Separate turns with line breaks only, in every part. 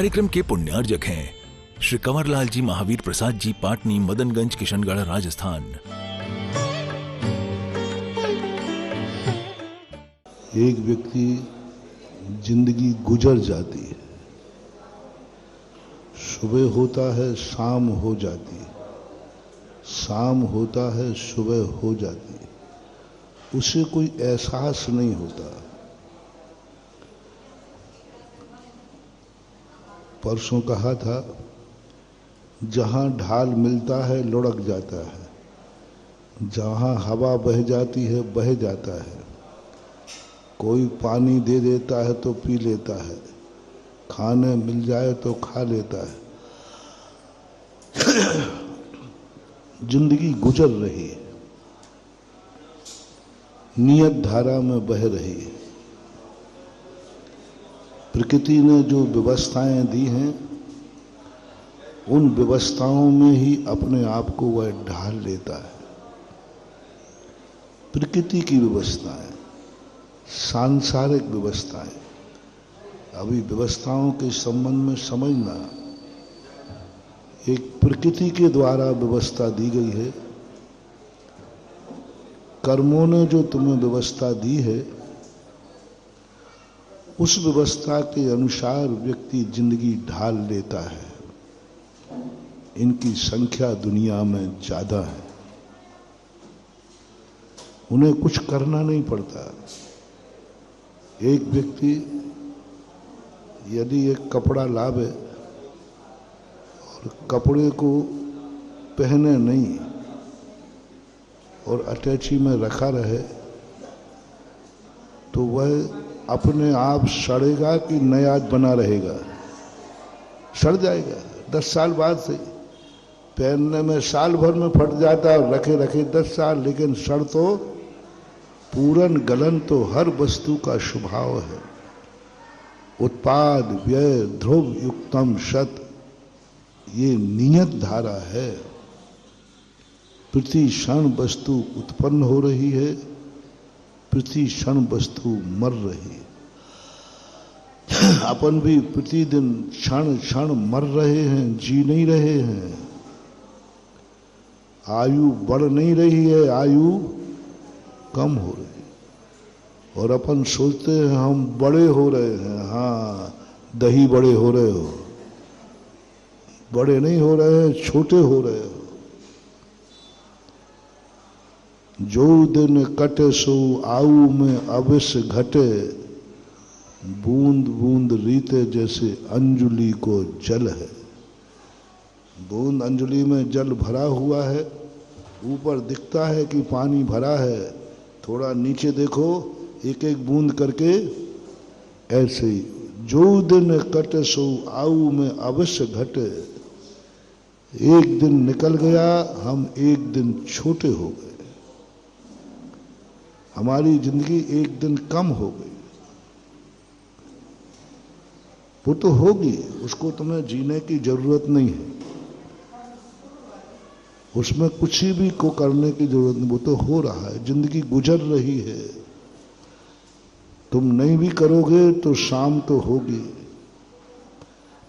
कार्यक्रम के पुण्यार्जक हैं श्री कंवरलाल जी महावीर प्रसाद जी, पाटनी, मदनगंज, किशनगढ़, राजस्थान।
एक व्यक्ति जिंदगी गुजर जाती है, सुबह होता है शाम हो जाती है, शाम होता है सुबह हो जाती है, उसे कोई एहसास नहीं होता। परसों कहा था, जहां ढाल मिलता है लुढ़क जाता है, जहां हवा बह जाती है बह जाता है, कोई पानी दे देता है तो पी लेता है, खाने मिल जाए तो खा लेता है। जिंदगी गुजर रही है, नियत धारा में बह रही है। प्रकृति ने जो व्यवस्थाएं दी हैं, उन व्यवस्थाओं में ही अपने आप को वह ढाल लेता है। प्रकृति की व्यवस्थाएं, सांसारिक व्यवस्थाएं, अभी व्यवस्थाओं के संबंध में समझना, एक प्रकृति के द्वारा व्यवस्था दी गई है। कर्मों ने जो तुम्हें व्यवस्था दी है, उस व्यवस्था के अनुसार व्यक्ति जिंदगी ढाल लेता है। इनकी संख्या दुनिया में ज्यादा है, उन्हें कुछ करना नहीं पड़ता। एक व्यक्ति यदि एक कपड़ा लावे और कपड़े को पहने नहीं और अटैची में रखा रहे, तो वह अपने आप सड़ेगा कि नया बना रहेगा? सड़ जाएगा 10 साल बाद से। पहनने में साल भर में फट जाता है और रखे रखे 10 साल, लेकिन सड़ तो पूरन गलन तो हर वस्तु का स्वभाव है। उत्पाद व्यय ध्रुव युक्तम शत, ये नियत धारा है। प्रति क्षण वस्तु उत्पन्न हो रही है, प्रति क्षण वस्तु मर रही है। अपन भी प्रतिदिन क्षण क्षण मर रहे हैं, जी नहीं रहे हैं। आयु बढ़ नहीं रही है, आयु कम हो रही है। और अपन सोचते हैं हम बड़े हो रहे हैं। हाँ, दही बड़े हो रहे हो, बड़े नहीं हो रहे हैं, छोटे हो रहे हो। जो दिन कटे सो आयु में अवश्य घटे, बूंद बूंद रीते जैसे अंजुलि को जल है। बूंद अंजुलि में जल भरा हुआ है, ऊपर दिखता है कि पानी भरा है, थोड़ा नीचे देखो एक एक बूंद करके। ऐसे ही जो दिन कटे सो आयु में अवश्य घटे, एक दिन निकल गया, हम एक दिन छोटे हो गए, हमारी जिंदगी एक दिन कम हो गई। वो तो होगी, उसको तुम्हें जीने की जरूरत नहीं है, उसमें कुछ भी को करने की जरूरत नहीं, वो तो हो रहा है, जिंदगी गुजर रही है। तुम नहीं भी करोगे तो शाम तो होगी,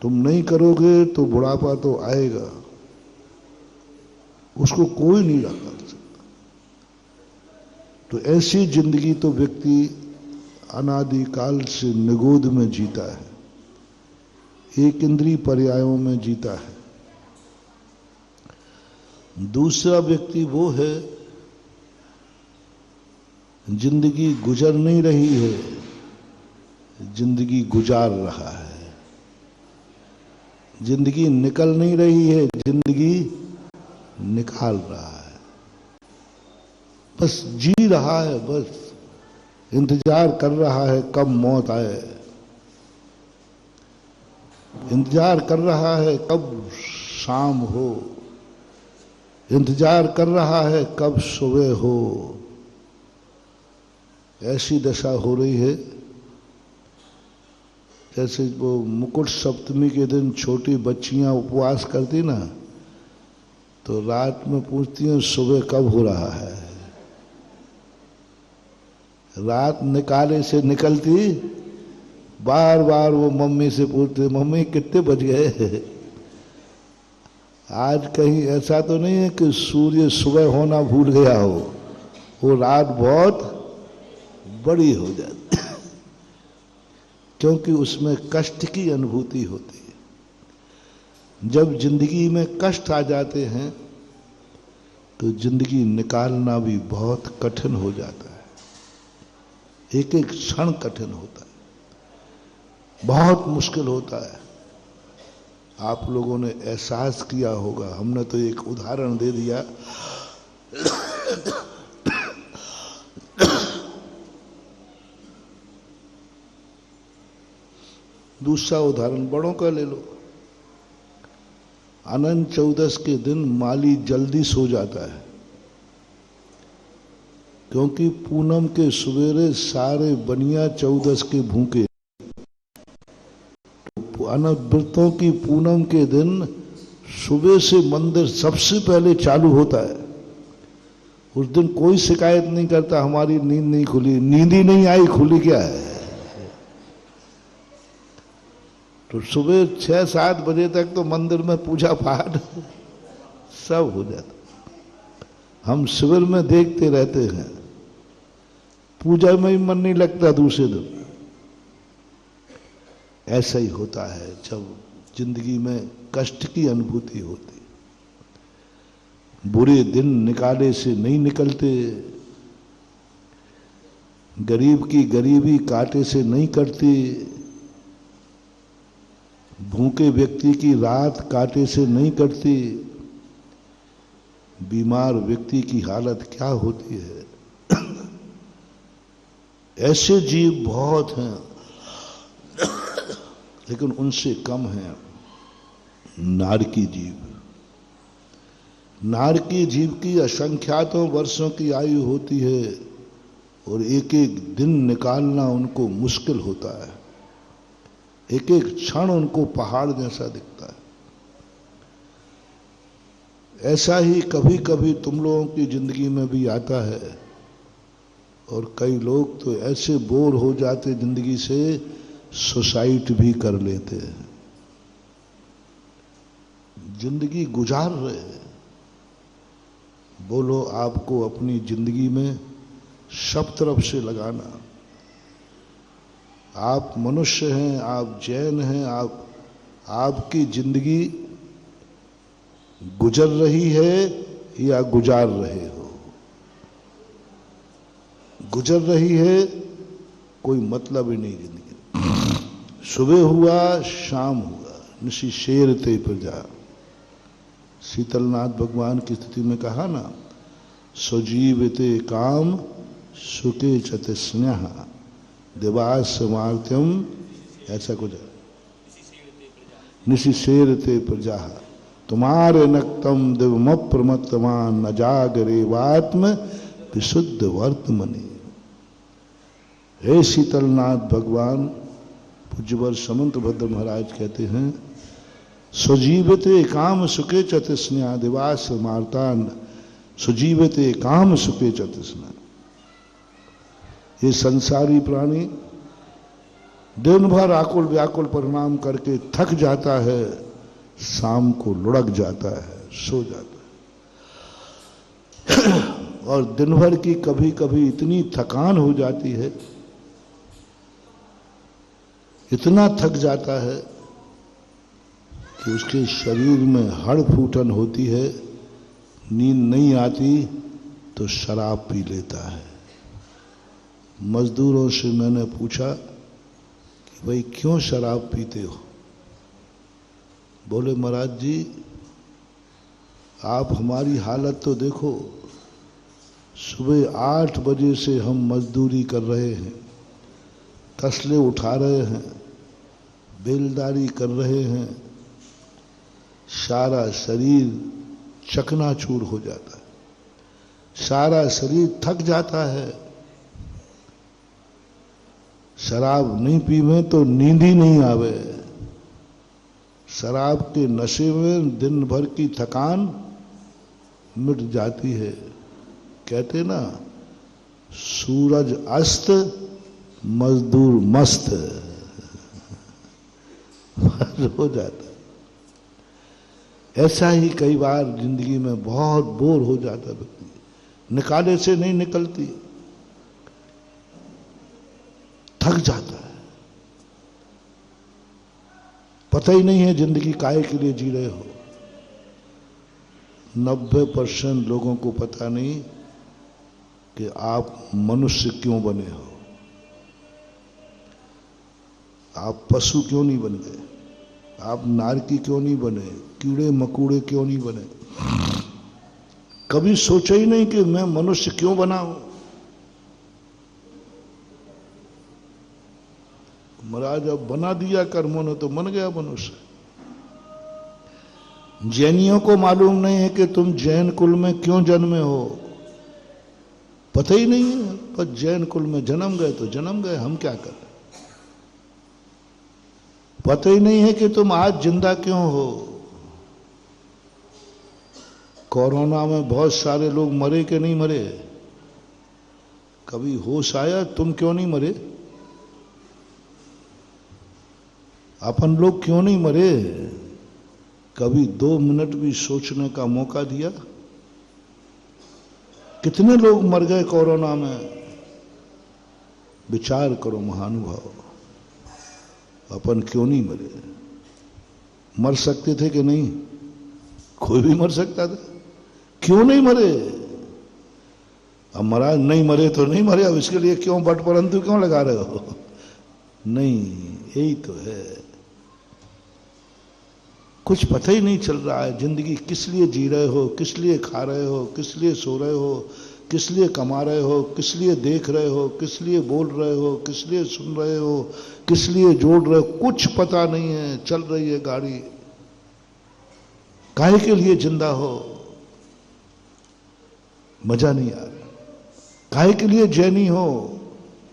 तुम नहीं करोगे तो बुढ़ापा तो आएगा, उसको कोई नहीं रोक सकता। तो ऐसी जिंदगी तो व्यक्ति अनादिकाल से निगोद में जीता है, एक इंद्रिय पर्यायों में जीता है। दूसरा व्यक्ति वो है, जिंदगी गुजर नहीं रही है, जिंदगी गुजार रहा है। जिंदगी निकल नहीं रही है, जिंदगी निकाल रहा है। बस जी रहा है, बस इंतजार कर रहा है कब मौत आए, इंतजार कर रहा है कब शाम हो, इंतजार कर रहा है कब सुबह हो। ऐसी दशा हो रही है जैसे वो मुकुट सप्तमी के दिन छोटी बच्चियां उपवास करती ना, तो रात में पूछती हैं सुबह कब हो रहा है। रात निकाले से निकलती बार बार वो मम्मी से पूछते, मम्मी कितने बज गए। आज कहीं ऐसा तो नहीं है कि सूर्य सुबह होना भूल गया हो, वो रात बहुत बड़ी हो जाती है, क्योंकि उसमें कष्ट की अनुभूति होती है। जब जिंदगी में कष्ट आ जाते हैं तो जिंदगी निकालना भी बहुत कठिन हो जाता है। एक एक क्षण कठिन होता है, बहुत मुश्किल होता है। आप लोगों ने एहसास किया होगा, हमने तो एक उदाहरण दे दिया। दूसरा उदाहरण बड़ों का ले लो। अनंत चौदस के दिन माली जल्दी सो जाता है, क्योंकि पूनम के सवेरे सारे बनिया चौदस के भूखे। अनव्रतों की पूनम के दिन सुबह से मंदिर सबसे पहले चालू होता है। उस दिन कोई शिकायत नहीं करता हमारी नींद नहीं खुली, नींद ही नहीं आई, खुली क्या है। तो सुबह 6-7 बजे तक तो मंदिर में पूजा पाठ सब हो जाता। हम शिविर में देखते रहते हैं, पूजा में ही मन नहीं लगता दूसरे दिन। ऐसा ही होता है जब जिंदगी में कष्ट की अनुभूति होती। बुरे दिन निकाले से नहीं निकलते, गरीब की गरीबी काटे से नहीं कटती, भूखे व्यक्ति की रात काटे से नहीं कटती, बीमार व्यक्ति की हालत क्या होती है। ऐसे जीव बहुत हैं, लेकिन उनसे कम है नारकी जीव। नारकी जीव की असंख्यातों वर्षों की आयु होती है और एक एक दिन निकालना उनको मुश्किल होता है। एक एक क्षण उनको पहाड़ जैसा दिखता है। ऐसा ही कभी कभी तुम लोगों की जिंदगी में भी आता है, और कई लोग तो ऐसे बोर हो जाते जिंदगी से, सुसाइड भी कर लेते हैं। जिंदगी गुजार रहे हैं। बोलो आपको अपनी जिंदगी में सब तरफ से लगाना। आप मनुष्य हैं, आप जैन हैं, आपकी जिंदगी गुजर रही है या गुजार रहे हो। गुजर रही है कोई मतलब ही नहीं जिंदगी। सुबह हुआ शाम हुआ, निशी शेर ते प्रजा। शीतलनाथ भगवान की स्थिति में कहा ना, स्वजीवते काम सुके चत स्नेह देवास मार्त्यम, ऐसा कुछ है। निशी शेर ते प्रजा तुम्हारे नक्तम दिवम प्रमत्तमान न जागरे वात्म विशुद्ध वर्तमनि। हे शीतलनाथ भगवान, पूज्यवर समंत भद्र महाराज कहते हैं, स्वजीवते काम सुखे चतस्न्या दिवास मार्तान, स्वजीवते काम सुखे चतस्न्या। ये संसारी प्राणी दिन भर आकुल व्याकुल परिणाम करके थक जाता है, शाम को लुढ़क जाता है, सो जाता है। और दिन भर की कभी कभी इतनी थकान हो जाती है, इतना थक जाता है कि उसके शरीर में हड़ फूटन होती है, नींद नहीं आती तो शराब पी लेता है। मजदूरों से मैंने पूछा कि भाई क्यों शराब पीते हो? बोले महाराज जी, आप हमारी हालत तो देखो, सुबह 8 बजे से हम मजदूरी कर रहे हैं, तसले उठा रहे हैं, बेलदारी कर रहे हैं, सारा शरीर चकनाचूर हो जाता है, सारा शरीर थक जाता है। शराब नहीं पीवे तो नींद ही नहीं आवे। शराब के नशे में दिन भर की थकान मिट जाती है। कहते ना, सूरज अस्त मजदूर मस्त। हो जाता है। ऐसा ही कई बार जिंदगी में बहुत बोर हो जाता है व्यक्ति, निकाले से नहीं निकलती, थक जाता है, पता ही नहीं है जिंदगी काहे के लिए जी रहे हो। 90% लोगों को पता नहीं कि आप मनुष्य क्यों बने हो, आप पशु क्यों नहीं बन गए, आप नारकी क्यों नहीं बने, कीड़े मकोड़े क्यों नहीं बने। कभी सोचा ही नहीं कि मैं मनुष्य क्यों बना हूं। महाराज अब बना दिया कर्मों ने तो बन गया मनुष्य। जैनियों को मालूम नहीं है कि तुम जैन कुल में क्यों जन्मे हो, पता ही नहीं है, पर जैन कुल में जन्म गए तो जन्म गए, हम क्या करें। पता ही नहीं है कि तुम आज जिंदा क्यों हो। कोरोना में बहुत सारे लोग मरे कि नहीं मरे, कभी होश आया तुम क्यों नहीं मरे, अपन लोग क्यों नहीं मरे, कभी 2 मिनट भी सोचने का मौका दिया। कितने लोग मर गए कोरोना में, विचार करो महानुभाव, अपन क्यों नहीं मरे। मर सकते थे कि नहीं, कोई भी मर सकता था, क्यों नहीं मरे। अब महाराज नहीं मरे तो नहीं मरे, अब इसके लिए क्यों बट परंतु क्यों लगा रहे हो। नहीं, यही तो है, कुछ पता ही नहीं चल रहा है जिंदगी किस लिए जी रहे हो, किस लिए खा रहे हो, किस लिए सो रहे हो, किस लिए कमा रहे हो, किस लिए देख रहे हो, किस लिए बोल रहे हो, किस लिए सुन रहे हो, किस लिए जोड़ रहे हो, कुछ पता नहीं है। चल रही है गाड़ी, काहे के लिए जिंदा हो, मजा नहीं आ रहा। काहे के लिए जैनी हो,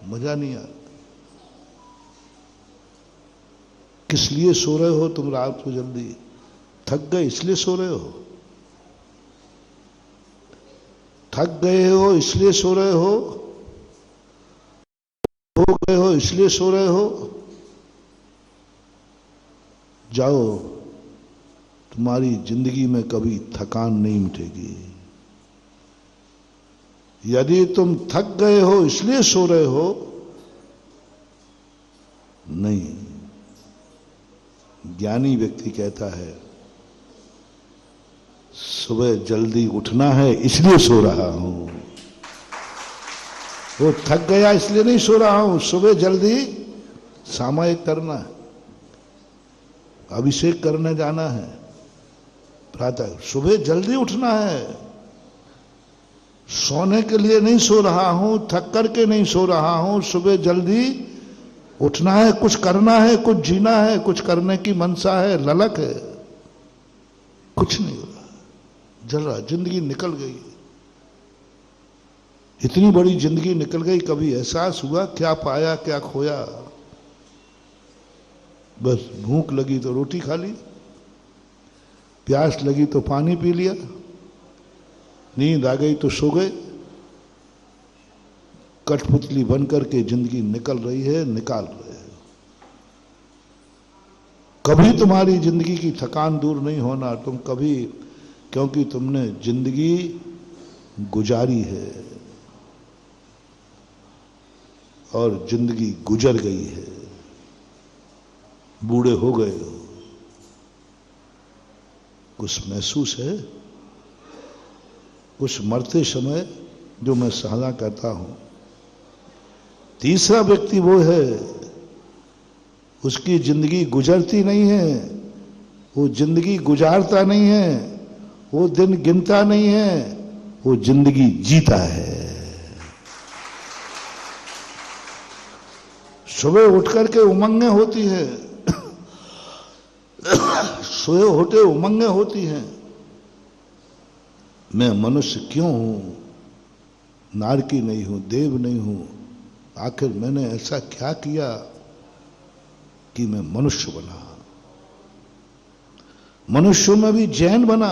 मजा नहीं आ रहा। किस लिए सो रहे हो तुम रात को जल्दी, थक गए इसलिए सो रहे हो, थक गए हो इसलिए सो रहे हो गए हो इसलिए सो रहे हो। जाओ, तुम्हारी जिंदगी में कभी थकान नहीं मिटेगी। यदि तुम थक गए हो इसलिए सो रहे हो, नहीं, ज्ञानी व्यक्ति कहता है सुबह जल्दी उठना है इसलिए सो रहा हूं। वो थक गया इसलिए नहीं सो रहा हूं, सुबह जल्दी सामायिक करना है, अभिषेक करने जाना है, प्रातः सुबह जल्दी उठना है। सोने के लिए नहीं सो रहा हूं, थक करके नहीं सो रहा हूं, सुबह जल्दी उठना है, कुछ करना है, कुछ जीना है, कुछ करने की मनसा है, ललक है। कुछ नहीं हो रहा, जल रहा, जिंदगी निकल गई, इतनी बड़ी जिंदगी निकल गई। कभी एहसास हुआ क्या पाया क्या खोया। बस भूख लगी तो रोटी खा ली, प्यास लगी तो पानी पी लिया, नींद आ गई तो सो गए। कठपुतली बन करके जिंदगी निकल रही है, निकाल रहे हैं। कभी तुम्हारी जिंदगी की थकान दूर नहीं होना, तुम कभी, क्योंकि तुमने जिंदगी गुजारी है और जिंदगी गुजर गई है, बूढ़े हो गए हो। कुछ महसूस है, कुछ मरते समय जो मैं साझा करता हूं। तीसरा व्यक्ति वो है, उसकी जिंदगी गुजरती नहीं है, वो जिंदगी गुजारता नहीं है, वो दिन गिनता नहीं है, वो जिंदगी जीता है। सुबह उठ करके उमंगें होती है, सोए होते उमंगें होती हैं। मैं मनुष्य क्यों हूं, नारकी नहीं हूं, देव नहीं हूं, आखिर मैंने ऐसा क्या किया कि मैं मनुष्य बना। मनुष्यों में भी जैन बना,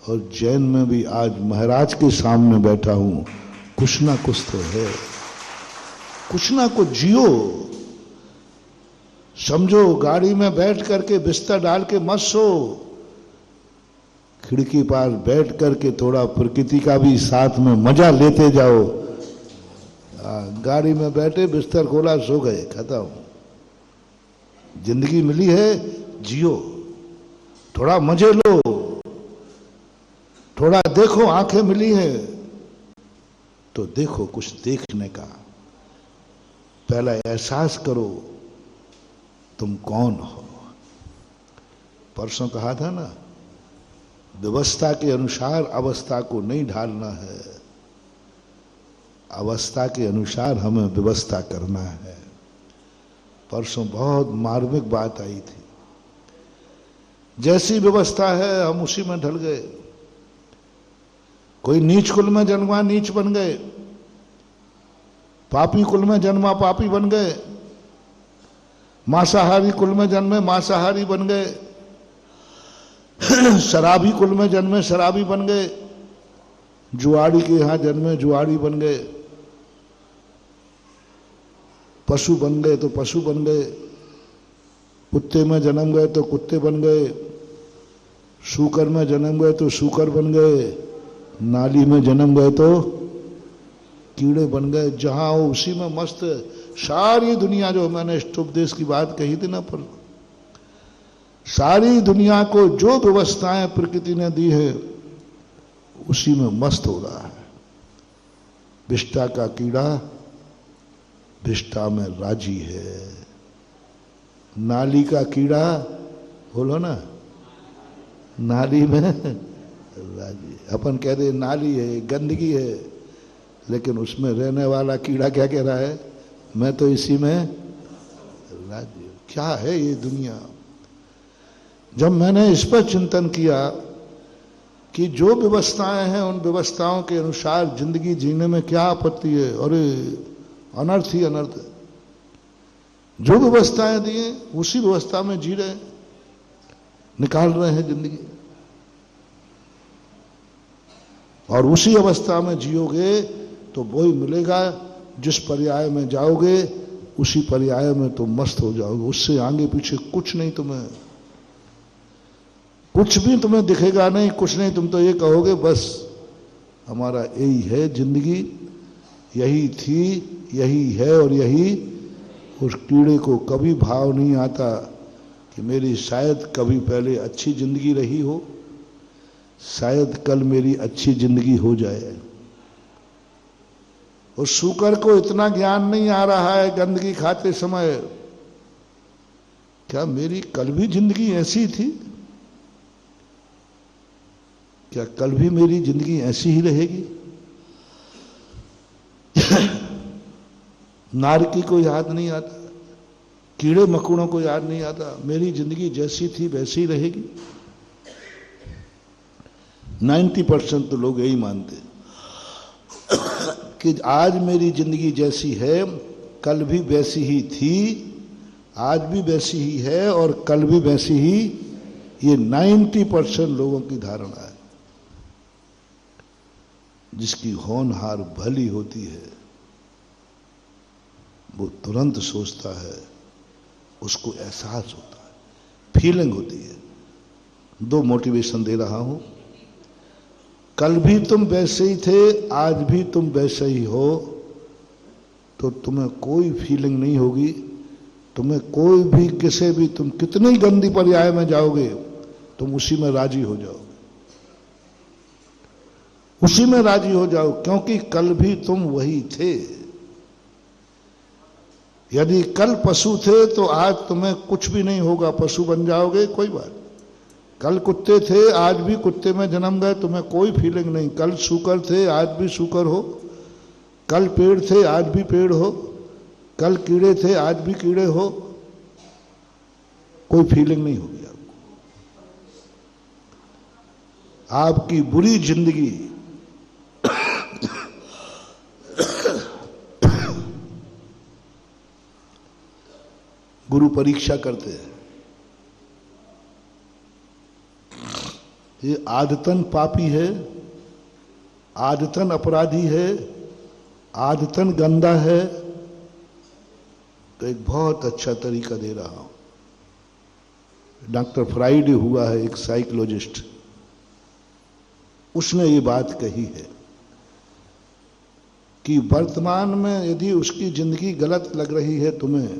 और जैन में भी आज महाराज के सामने बैठा हूं। कुछ ना कुछ तो है, कुछ ना कुछ जियो। समझो गाड़ी में बैठ करके बिस्तर डाल के मत सो, खिड़की पास बैठ करके थोड़ा प्रकृति का भी साथ में मजा लेते जाओ। गाड़ी में बैठे बिस्तर खोला सो गए, खत्म। जिंदगी मिली है, जियो, थोड़ा मजे लो, थोड़ा देखो, आंखें मिली है तो देखो कुछ देखने का। पहला एहसास करो तुम कौन हो। परसों कहा था ना, व्यवस्था के अनुसार अवस्था को नहीं ढालना है, अवस्था के अनुसार हमें व्यवस्था करना है। परसों बहुत मार्मिक बात आई थी। जैसी व्यवस्था है हम उसी में ढल गए। कोई नीच कुल में जन्मा नीच बन गए, पापी कुल में जन्मा पापी बन गए, मांसाहारी कुल में जन्मे मांसाहारी बन गए, शराबी कुल में जन्मे शराबी बन गए, जुआड़ी के यहां जन्मे जुआड़ी बन गए, पशु बन गए तो पशु बन गए, कुत्ते में जन्म गए तो कुत्ते बन गए, शूकर में जन्म गए तो शूकर बन गए, नाली में जन्म गए तो कीड़े बन गए। जहां हो उसी में मस्त। सारी दुनिया, जो मैंने इष्टोपदेश की बात कही थी ना, पर सारी दुनिया को जो व्यवस्थाएं प्रकृति ने दी है उसी में मस्त हो रहा है। विष्टा का कीड़ा विष्टा में राजी है, नाली का कीड़ा, बोलो ना, नाली में राजी। अपन कह दे नाली है, गंदगी है, लेकिन उसमें रहने वाला कीड़ा क्या कह रहा है, मैं तो इसी में राजी। क्या है ये दुनिया। जब मैंने इस पर चिंतन किया कि जो व्यवस्थाएं हैं उन व्यवस्थाओं के अनुसार जिंदगी जीने में क्या आपत्ति है, अरे अनर्थ ही अनर्थ है। जो व्यवस्थाएं दी हैं उसी व्यवस्था में जी रहे, निकाल रहे हैं जिंदगी, और उसी अवस्था में जियोगे तो वही मिलेगा। जिस पर्याय में जाओगे उसी पर्याय में तुम मस्त हो जाओगे। उससे आगे पीछे कुछ नहीं, तुम्हें कुछ भी तुम्हें दिखेगा नहीं, कुछ नहीं। तुम तो ये कहोगे बस हमारा यही है जिंदगी, यही थी, यही है और यही। उस कीड़े को कभी भाव नहीं आता कि मेरी शायद कभी पहले अच्छी जिंदगी रही हो, शायद कल मेरी अच्छी जिंदगी हो जाए। उस शूकर को इतना ज्ञान नहीं आ रहा है गंदगी खाते समय, क्या मेरी कल भी जिंदगी ऐसी थी, क्या कल भी मेरी जिंदगी ऐसी ही रहेगी। नारकी को याद नहीं आता, कीड़े मकोड़ों को याद नहीं आता, मेरी जिंदगी जैसी थी वैसी ही रहेगी। 90% तो लोग यही मानते कि आज मेरी जिंदगी जैसी है कल भी वैसी ही थी, आज भी वैसी ही है और कल भी वैसी ही। ये 90% लोगों की धारणा है। जिसकी होनहार भली होती है वो तुरंत सोचता है, उसको एहसास होता है, फीलिंग होती है। 2 मोटिवेशन दे रहा हूं। कल भी तुम वैसे ही थे, आज भी तुम वैसे ही हो, तो तुम्हें कोई फीलिंग नहीं होगी। तुम्हें कोई भी किसी भी, तुम कितनी गंदी पर्याय में जाओगे तुम उसी में राजी हो जाओगे, उसी में राजी हो जाओ, क्योंकि कल भी तुम वही थे। यदि कल पशु थे तो आज तुम्हें कुछ भी नहीं होगा, पशु बन जाओगे, कोई बात। कल कुत्ते थे, आज भी कुत्ते में जन्म गए, तुम्हें कोई फीलिंग नहीं। कल शूकर थे, आज भी शूकर हो। कल पेड़ थे, आज भी पेड़ हो। कल कीड़े थे, आज भी कीड़े हो। कोई फीलिंग नहीं होगी आपको। आपकी बुरी जिंदगी गुरु परीक्षा करते हैं। ये आदतन पापी है, आदतन अपराधी है, आदतन गंदा है, तो एक बहुत अच्छा तरीका दे रहा हूं। डॉक्टर फ्राइड हुआ है एक साइकोलॉजिस्ट, उसने ये बात कही है कि वर्तमान में यदि उसकी जिंदगी गलत लग रही है तुम्हें,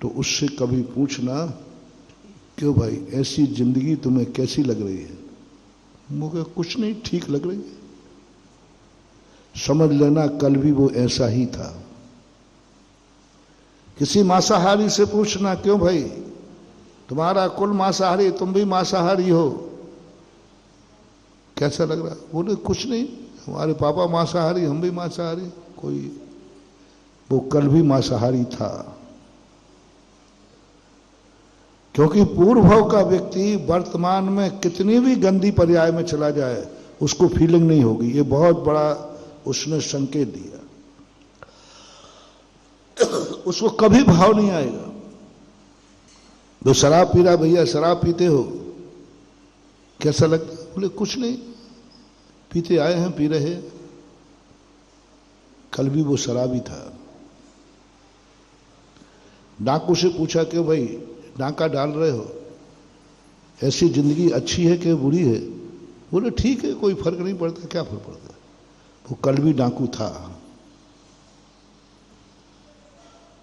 तो उससे कभी पूछना, क्यों भाई ऐसी जिंदगी तुम्हें कैसी लग रही है? मुझे कुछ नहीं, ठीक लग रही है। समझ लेना कल भी वो ऐसा ही था। किसी मांसाहारी से पूछना, क्यों भाई तुम्हारा कुल मांसाहारी, तुम भी मांसाहारी हो, कैसा लग रहा? बोले कुछ नहीं, हमारे पापा मांसाहारी, हम भी मांसाहारी। कोई, वो कल भी मांसाहारी था। क्योंकि पूर्वभव का व्यक्ति वर्तमान में कितनी भी गंदी पर्याय में चला जाए उसको फीलिंग नहीं होगी। ये बहुत बड़ा उसने संकेत दिया। उसको कभी भाव नहीं आएगा। तो शराब पी रहा, भैया शराब पीते हो, कैसा लगता? बोले कुछ नहीं, पीते आए हैं, पी रहे। कल भी वो शराबी था। डाकू से पूछा, क्यों भाई डाका डाल रहे हो, ऐसी जिंदगी अच्छी है कि बुरी है? बोले ठीक है, कोई फर्क नहीं पड़ता। क्या फर्क पड़ता? वो कल भी डाकू था।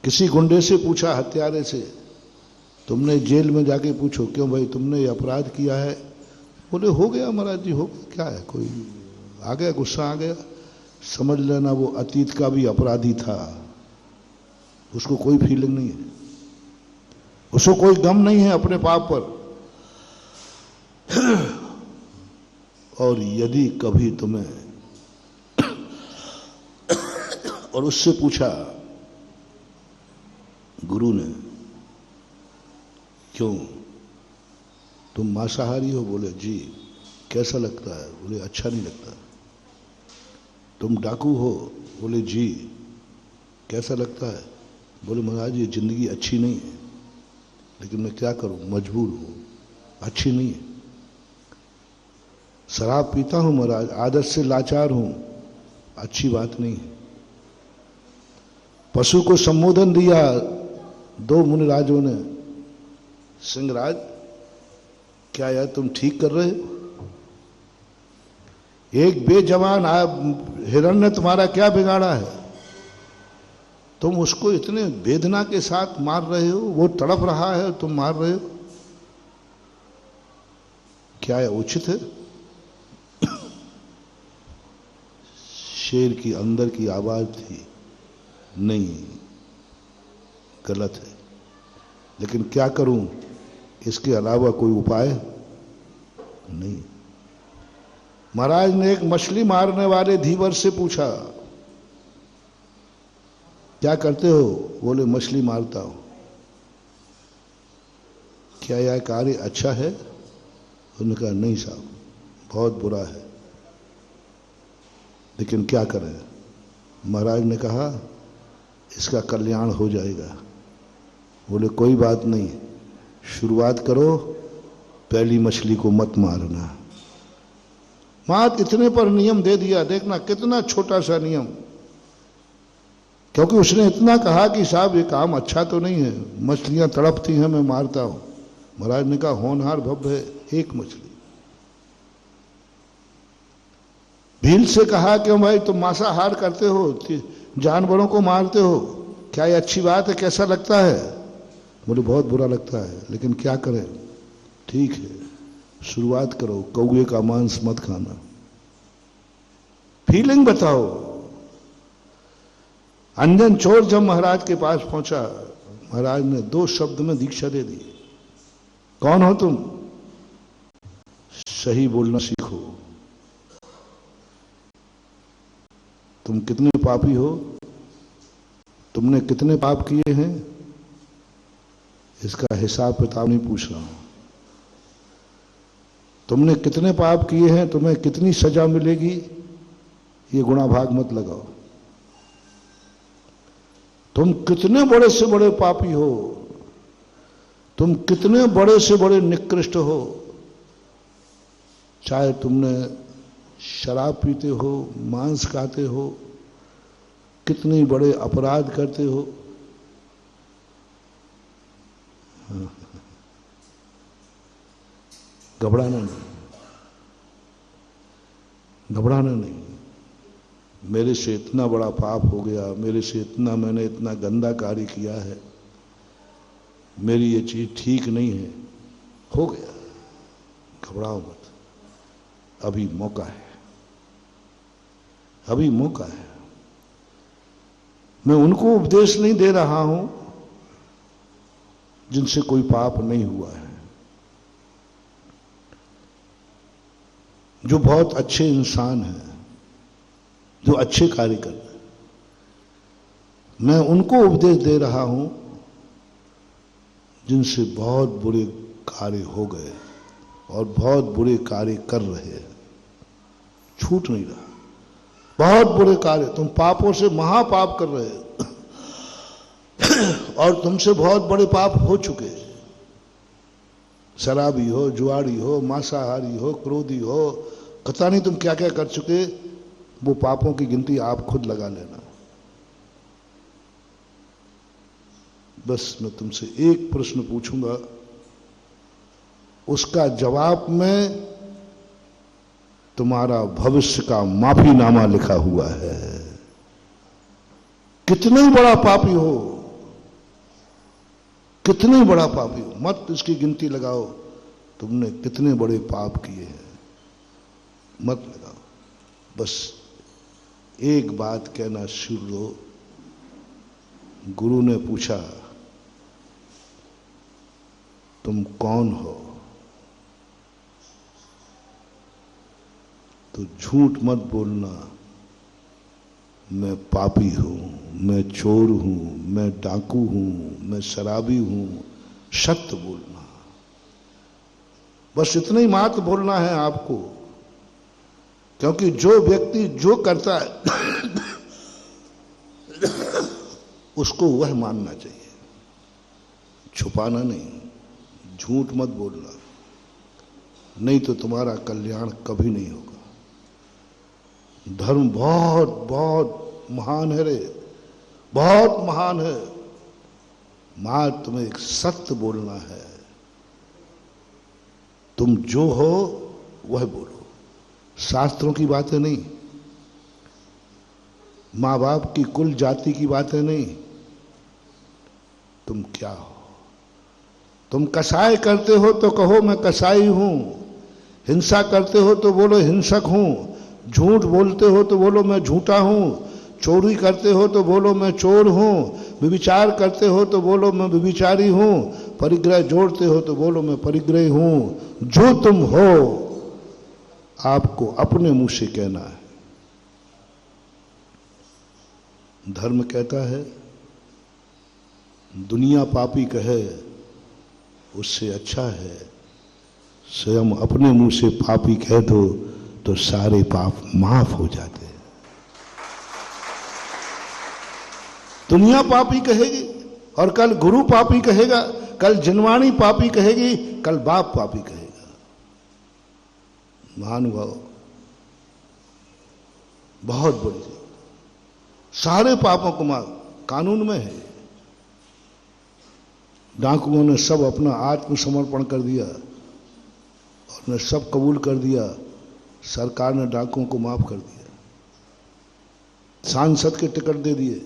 किसी गुंडे से पूछा, हत्यारे से, तुमने जेल में जाके पूछो, क्यों भाई तुमने ये अपराध किया है? बोले हो गया महाराज जी, हो गया, क्या है, कोई आ गया, गुस्सा आ गया। समझ लेना वो अतीत का भी अपराधी था, उसको कोई फीलिंग नहीं है, उसको कोई गम नहीं है अपने पाप पर। और यदि कभी तुम्हें और उससे पूछा गुरु ने, क्यों तुम मांसाहारी हो? बोले जी। कैसा लगता है? बोले अच्छा नहीं लगता। तुम डाकू हो? बोले जी। कैसा लगता है? बोले महाराज ये जिंदगी अच्छी नहीं है, लेकिन मैं क्या करूं, मजबूर हूं, अच्छी नहीं है। शराब पीता हूं महाराज, आदत से लाचार हूं, अच्छी बात नहीं है। पशु को संबोधन दिया दो मुनिराजों ने, सिंहराज क्या यार तुम ठीक कर रहे हो? एक बेजवान हिरण्य तुम्हारा क्या बिगाड़ा है? तुम उसको इतने वेदना के साथ मार रहे हो, वो तड़प रहा है, तुम मार रहे हो, क्या है उचित है? शेर की अंदर की आवाज थी, नहीं गलत है, लेकिन क्या करूं, इसके अलावा कोई उपाय नहीं। महाराज ने एक मछली मारने वाले धीवर से पूछा, क्या करते हो? बोले मछली मारता हूं। क्या यह कार्य अच्छा है? उन्होंने कहा नहीं साहब, बहुत बुरा है, लेकिन क्या करें? महाराज ने कहा इसका कल्याण हो जाएगा। बोले कोई बात नहीं, शुरुआत करो, पहली मछली को मत मारना। मात इतने पर नियम दे दिया, देखना कितना छोटा सा नियम, क्योंकि उसने इतना कहा कि साहब ये काम अच्छा तो नहीं है, मछलियां तड़पती हैं, मैं मारता हूं। महाराज ने कहा होनहार भव्य है, एक मछली। भील से कहा कि भाई तुम मांसाहार करते हो, जानवरों को मारते हो, क्या ये अच्छी बात है, कैसा लगता है? बोले बहुत बुरा लगता है, लेकिन क्या करें? ठीक है, शुरुआत करो, कौवे का मांस मत खाना। फीलिंग बताओ। अंजन चोर जब महाराज के पास पहुंचा, महाराज ने दो शब्द में दीक्षा दे दी, कौन हो तुम? सही बोलना सीखो। तुम कितने पापी हो? तुमने कितने पाप किए हैं? इसका हिसाब किताब नहीं पूछ रहा हूं। तुमने कितने पाप किए हैं, तुम्हें कितनी सजा मिलेगी, ये गुणा भाग मत लगाओ। तुम कितने बड़े से बड़े पापी हो, तुम कितने बड़े से बड़े निकृष्ट हो, चाहे तुमने शराब पीते हो, मांस खाते हो, कितने बड़े अपराध करते हो, घबराना नहीं, घबराना नहीं। मेरे से इतना बड़ा पाप हो गया, मेरे से मैंने इतना गंदा कार्य किया है, मेरी ये चीज ठीक नहीं है, हो गया, घबराओ मत, अभी मौका है, अभी मौका है। मैं उनको उपदेश नहीं दे रहा हूं जिनसे कोई पाप नहीं हुआ है, जो बहुत अच्छे इंसान हैं, जो अच्छे कार्य कर रहे हैं। मैं उनको उपदेश दे रहा हूं जिनसे बहुत बुरे कार्य हो गए और बहुत बुरे कार्य कर रहे हैं, छूट नहीं रहा, बहुत बुरे कार्य। तुम पापों से महापाप कर रहे हो और तुमसे बहुत बड़े पाप हो चुके हैं। शराबी हो, जुआरी हो, मांसाहारी हो, क्रोधी हो, पता नहीं तुम क्या क्या कर चुके। वो पापों की गिनती आप खुद लगा लेना। बस मैं तुमसे एक प्रश्न पूछूंगा, उसका जवाब में तुम्हारा भविष्य का माफीनामा लिखा हुआ है। कितने बड़ा पापी हो, कितने बड़ा पापी हो, मत इसकी गिनती लगाओ तुमने कितने बड़े पाप किए हैं, मत लगाओ। बस एक बात कहना शुरू लो। गुरु ने पूछा तुम कौन हो, तो झूठ मत बोलना, मैं पापी हूं, मैं चोर हूं, मैं डाकू हूं, मैं शराबी हूं, सत्य बोलना। बस इतना ही मात्र बोलना है आपको, क्योंकि जो व्यक्ति जो करता है उसको वह मानना चाहिए, छुपाना नहीं। झूठ मत बोलना, नहीं तो तुम्हारा कल्याण कभी नहीं होगा। धर्म बहुत बहुत महान है रे, बहुत महान है, मां तुम्हें एक सत्य बोलना है। तुम जो हो वह बोलो, शास्त्रों की बातें नहीं, मां बाप की कुल जाति की बातें नहीं। तुम क्या हो? तुम कसाई करते हो तो कहो मैं कसाई हूं, हिंसा करते हो तो बोलो हिंसक हूं, झूठ बोलते हो तो बोलो मैं झूठा हूं, चोरी करते हो तो बोलो मैं चोर हूं, व्यभिचार करते हो तो बोलो मैं व्यभिचारी हूं, परिग्रह जोड़ते हो तो बोलो मैं परिग्रही हूं। जो तुम हो आपको अपने मुंह से कहना है। धर्म कहता है दुनिया पापी कहे उससे अच्छा है स्वयं अपने मुंह से पापी कह दो तो सारे पाप माफ हो जाते हैं। दुनिया पापी कहेगी और कल गुरु पापी कहेगा, कल जिनवाणी पापी कहेगी, कल बाप पापी कहेगा। महानुभाव बहुत बड़ी है, सारे पापों को मार कानून में है। डाकुओं ने सब अपना आत्मसमर्पण कर दिया और ने सब कबूल कर दिया, सरकार ने डाकुओं को माफ कर दिया, सांसद के टिकट दे दिए।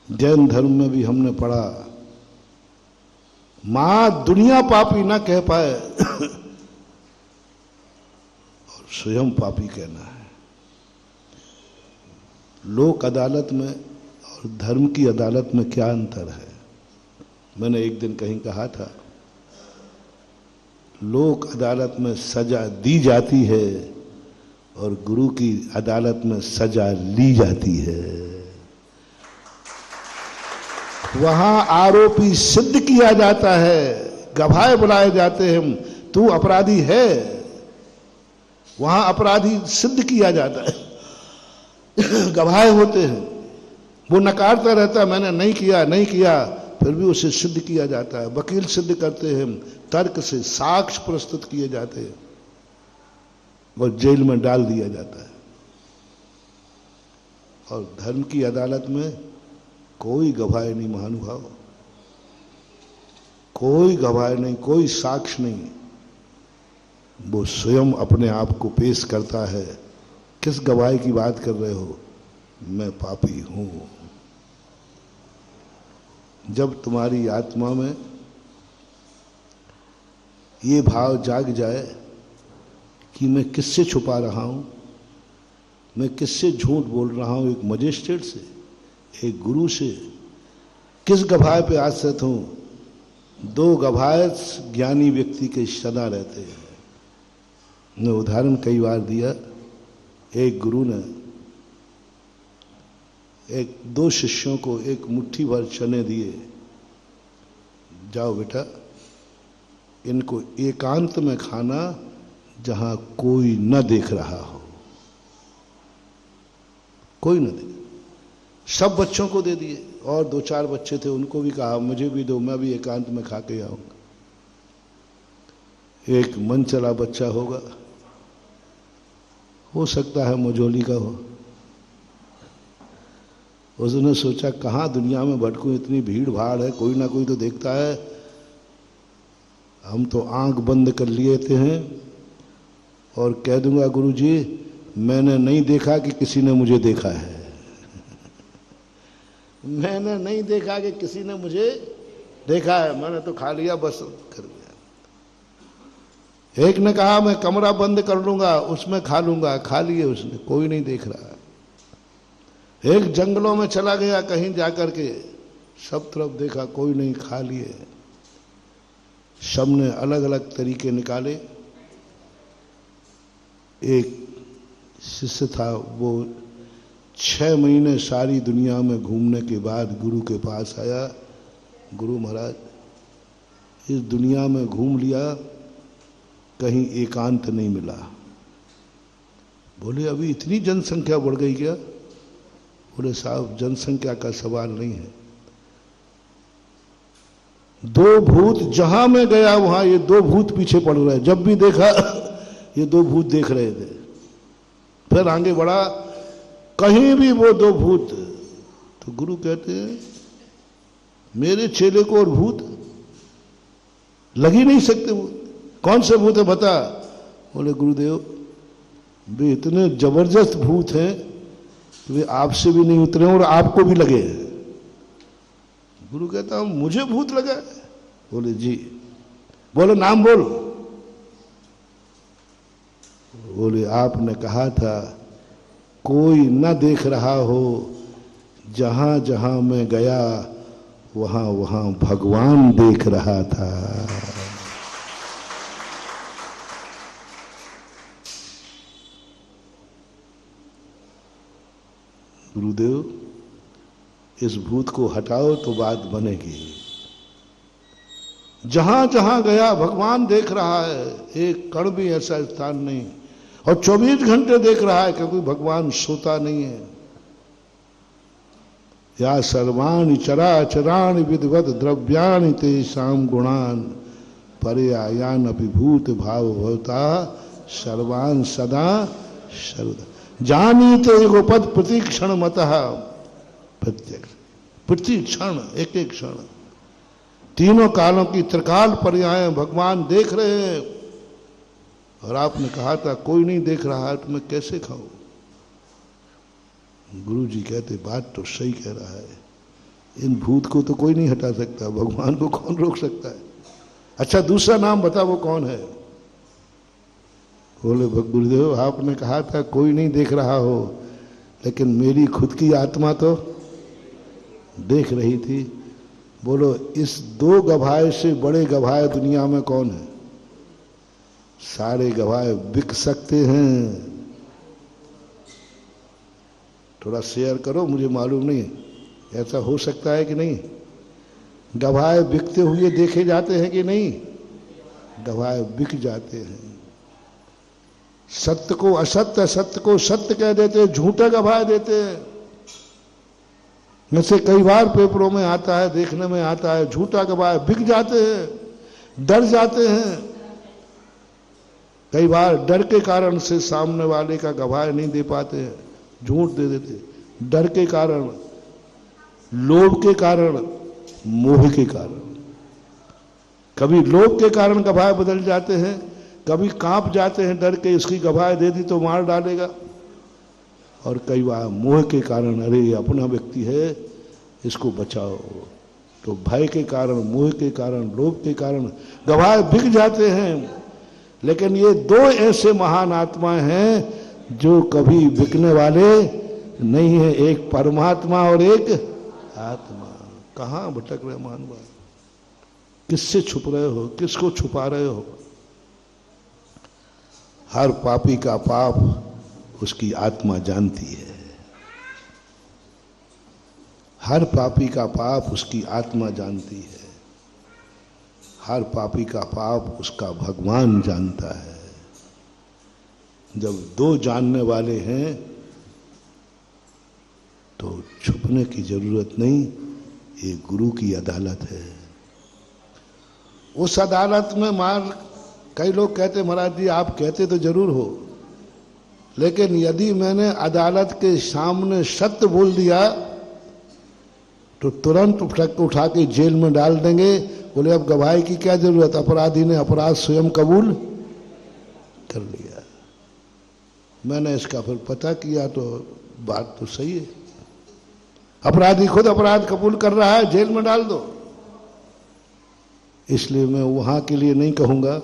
जैन धर्म में भी हमने पढ़ा मां दुनिया पापी ना कह पाए और स्वयं पापी कहना है। लोक अदालत में और धर्म की अदालत में क्या अंतर है? मैंने एक दिन कहीं कहा था, लोक अदालत में सजा दी जाती है और गुरु की अदालत में सजा ली जाती है। वहां आरोपी सिद्ध किया जाता है, गवाह बुलाए जाते हैं, तू अपराधी है, वहां अपराधी सिद्ध किया जाता है। गवाह होते हैं, वो नकारता रहता है मैंने नहीं किया नहीं किया, फिर भी उसे सिद्ध किया जाता है। वकील सिद्ध करते हैं, तर्क से साक्ष्य प्रस्तुत किए जाते हैं और जेल में डाल दिया जाता है। और धर्म की अदालत में कोई गवाह नहीं महानुभाव, कोई गवाह नहीं, कोई साक्ष्य नहीं, वो स्वयं अपने आप को पेश करता है। किस गवाही की बात कर रहे हो? मैं पापी हूं। जब तुम्हारी आत्मा में ये भाव जाग जाए कि मैं किससे छुपा रहा हूं, मैं किससे झूठ बोल रहा हूं, एक मजिस्ट्रेट से, एक गुरु से, किस गवाह पे आश्रित हूं? दो गवाह ज्ञानी व्यक्ति के सदा रहते हैं। मैं उदाहरण कई बार दिया। एक गुरु ने दो शिष्यों को एक मुट्ठी भर चने दिए, जाओ बेटा इनको एकांत में खाना जहां कोई न देख रहा हो, कोई न देखे। सब बच्चों को दे दिए और दो चार बच्चे थे उनको भी कहा मुझे भी दो, मैं भी एकांत में खा के आऊंगा। एक मन चला बच्चा होगा, हो सकता है मझोली का हो, उसने सोचा कहाँ दुनिया में भटकूं, इतनी भीड़ भाड़ है, कोई ना कोई तो देखता है, हम तो आंख बंद कर लिए थे हैं और कह दूंगा गुरुजी मैंने नहीं देखा कि किसी ने मुझे देखा है। मैंने नहीं देखा कि किसी ने मुझे देखा है, मैंने तो खा लिया, बस कर लिया। एक ने कहा मैं कमरा बंद कर लूंगा उसमें खा लूंगा, खा लिए उसने, कोई नहीं देख रहा। एक जंगलों में चला गया कहीं जाकर के, सब तरफ देखा कोई नहीं, खा लिए। सब ने अलग अलग तरीके निकाले। एक शिष्य था, वो 6 महीने सारी दुनिया में घूमने के बाद गुरु के पास आया। गुरु महाराज इस दुनिया में घूम लिया, कहीं एकांत नहीं मिला। बोले अभी इतनी जनसंख्या बढ़ गई क्या? बोले साहब जनसंख्या का सवाल नहीं है, दो भूत जहां मैं गया वहां ये दो भूत पीछे पड़ रहे, जब भी देखा ये दो भूत देख रहे थे। फिर आगे बढ़ा, कहीं भी वो दो भूत। तो गुरु कहते हैं मेरे चेले को और भूत लग ही नहीं सकते, भूत कौन से भूत है बता? बोले गुरुदेव वे इतने जबरदस्त भूत हैं कि वे आपसे भी नहीं उतरे और आपको भी लगे। गुरु कहता हूं मुझे भूत लगा? बोले जी। बोले नाम बोल। बोले आपने कहा था कोई न देख रहा हो, जहां जहां मैं गया वहां वहां भगवान देख रहा था। गुरुदेव इस भूत को हटाओ तो बात बनेगी। जहां जहां गया भगवान देख रहा है, एक कण भी ऐसा स्थान नहीं, और 24 घंटे देख रहा है, क्योंकि भगवान सोता नहीं है। या सर्वाणि चराचराणि विधिवत द्रव्याणि तेषां गुणान् पर्यायान् अभिभूत भाव भवता सर्वान् सदा सर्वदा जानीते युगपद प्रतीक्षण मतः प्रत्यक्ष। प्रतीक्षण एक एक क्षण, तीनों कालों की त्रिकाल पर्याय भगवान देख रहे हैं। और आपने कहा था कोई नहीं देख रहा है तो मैं कैसे खाऊं? गुरु जी कहते बात तो सही कह रहा है, इन भूत को तो कोई नहीं हटा सकता, भगवान को कौन रोक सकता है? अच्छा दूसरा नाम बता वो कौन है? बोले गुरुदेव आपने कहा था कोई नहीं देख रहा हो, लेकिन मेरी खुद की आत्मा तो देख रही थी। बोलो इस दो गवाह से बड़े गवाह दुनिया में कौन है? सारे गवाह बिक सकते हैं। थोड़ा शेयर करो, मुझे मालूम नहीं ऐसा हो सकता है कि नहीं। गवाह बिकते हुए देखे जाते हैं कि नहीं? गवाह बिक जाते हैं। सत्य को असत्य, असत्य को सत्य कह देते, झूठा गवाह देते हैं। जैसे कई बार पेपरों में आता है, देखने में आता है, झूठा गवाह बिक जाते हैं, डर जाते हैं। कई बार डर के कारण से सामने वाले का गवाह नहीं दे पाते हैं, झूठ दे देते, डर के कारण, लोभ के कारण, मोह के कारण। कभी लोभ के कारण गवाह बदल जाते हैं, कभी कांप जाते हैं डर के इसकी गवाह दे दी तो मार डालेगा, और कई बार मोह के कारण अरे ये अपना व्यक्ति है इसको बचाओ, तो भय के कारण, मोह के कारण, लोभ के कारण गवाह बिक जाते हैं। लेकिन ये दो ऐसे महान आत्माएं हैं जो कभी बिकने वाले नहीं है, एक परमात्मा और एक आत्मा। कहां भटक रहे मानव, किससे छुप रहे हो, किसको छुपा रहे हो? हर पापी का पाप उसकी आत्मा जानती है, हर पापी का पाप उसकी आत्मा जानती है, हर पापी का पाप उसका भगवान जानता है। जब दो जानने वाले हैं तो छुपने की जरूरत नहीं, ये गुरु की अदालत है। उस अदालत में कई लोग कहते महाराज जी आप कहते तो जरूर हो, लेकिन यदि मैंने अदालत के सामने सत्य बोल दिया तो तुरंत उठा के जेल में डाल देंगे। बोले अब गवाही की क्या जरूरत, अपराधी ने अपराध स्वयं कबूल कर लिया। मैंने इसका फिर पता किया तो बात तो सही है, अपराधी खुद अपराध कबूल कर रहा है, जेल में डाल दो। इसलिए मैं वहां के लिए नहीं कहूंगा,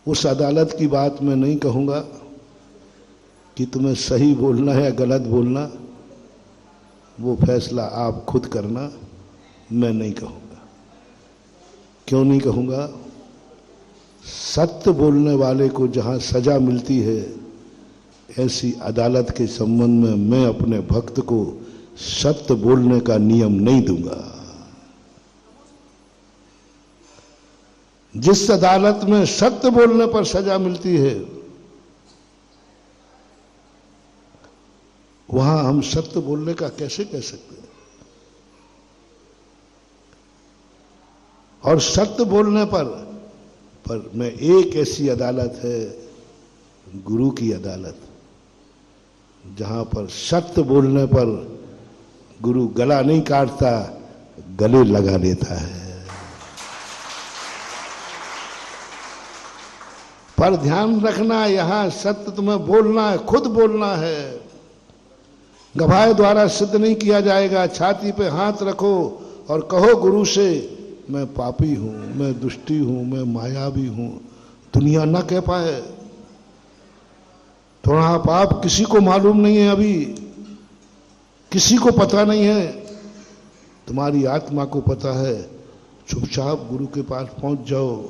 उस अदालत की बात मैं नहीं कहूंगा कि तुम्हें सही बोलना है या गलत बोलना, वो फैसला आप खुद करना, मैं नहीं कहूंगा। क्यों नहीं कहूंगा? सत्य बोलने वाले को जहां सजा मिलती है, ऐसी अदालत के संबंध में मैं अपने भक्त को सत्य बोलने का नियम नहीं दूंगा। जिस अदालत में सत्य बोलने पर सजा मिलती है, वहां हम सत्य बोलने का कैसे कह सकते हैं? और सत्य बोलने पर मैं एक ऐसी अदालत है, गुरु की अदालत, जहां पर सत्य बोलने पर गुरु गला नहीं काटता, गले लगा लेता है। पर ध्यान रखना, यहां सत्य तुम्हें बोलना है, खुद बोलना है, गवाह द्वारा सिद्ध नहीं किया जाएगा। छाती पे हाथ रखो और कहो गुरु से, मैं पापी हूं, मैं दुष्टी हूं, मैं मायावी हूं, दुनिया ना कह पाए। थोड़ा पाप किसी को मालूम नहीं है, अभी किसी को पता नहीं है, तुम्हारी आत्मा को पता है। चुपचाप गुरु के पास पहुंच जाओ,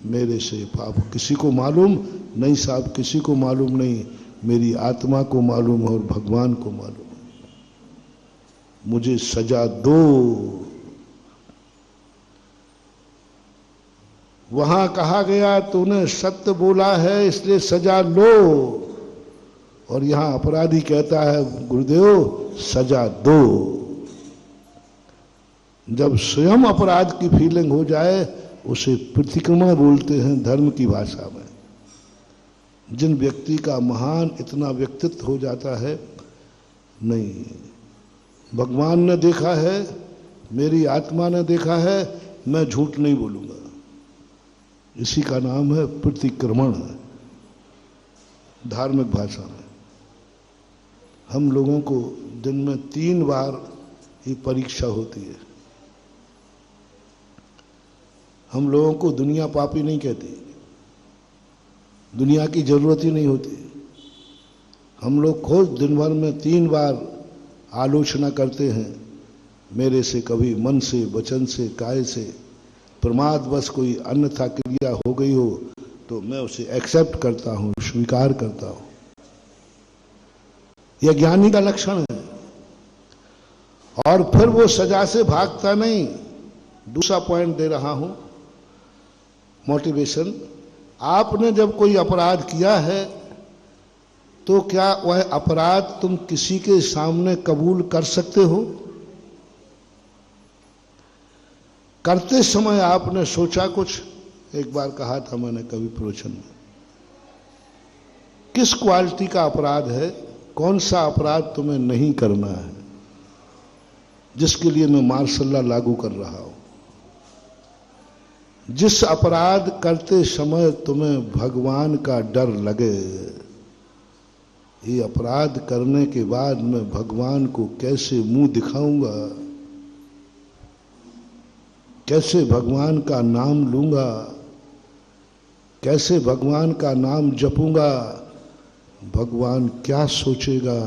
मेरे से पाप किसी को मालूम नहीं साहब, किसी को मालूम नहीं, मेरी आत्मा को मालूम और भगवान को मालूम। मुझे सजा दो। वहां कहा गया तूने सत्य बोला है इसलिए सजा लो, और यहां अपराधी कहता है गुरुदेव सजा दो। जब स्वयं अपराध की फीलिंग हो जाए, उसे प्रतिक्रमण बोलते हैं धर्म की भाषा में। जिन व्यक्ति का महान इतना व्यक्तित्व हो जाता है, नहीं भगवान ने देखा है, मेरी आत्मा ने देखा है, मैं झूठ नहीं बोलूंगा, इसी का नाम है प्रतिक्रमण धार्मिक भाषा में। हम लोगों को दिन में 3 बार ये परीक्षा होती है। हम लोगों को दुनिया पापी नहीं कहती, दुनिया की जरूरत ही नहीं होती। हम लोग खुद दिन भर में 3 बार आलोचना करते हैं, मेरे से कभी मन से, वचन से, काय से प्रमादवश कोई अन्यथा क्रिया हो गई हो तो मैं उसे एक्सेप्ट करता हूं, स्वीकार करता हूं। यह ज्ञानी का लक्षण है। और फिर वो सजा से भागता नहीं। दूसरा पॉइंट दे रहा हूं, मोटिवेशन। आपने जब कोई अपराध किया है तो क्या वह अपराध तुम किसी के सामने कबूल कर सकते हो? करते समय आपने सोचा कुछ? एक बार कहा था मैंने कवि प्रवचन में, किस क्वालिटी का अपराध है, कौन सा अपराध तुम्हें नहीं करना है, जिसके लिए मैं मार्शल लॉ लागू कर रहा हूं। जिस अपराध करते समय तुम्हें भगवान का डर लगे, ये अपराध करने के बाद मैं भगवान को कैसे मुंह दिखाऊंगा, कैसे भगवान का नाम लूंगा, कैसे भगवान का नाम जपूंगा, भगवान क्या सोचेगा,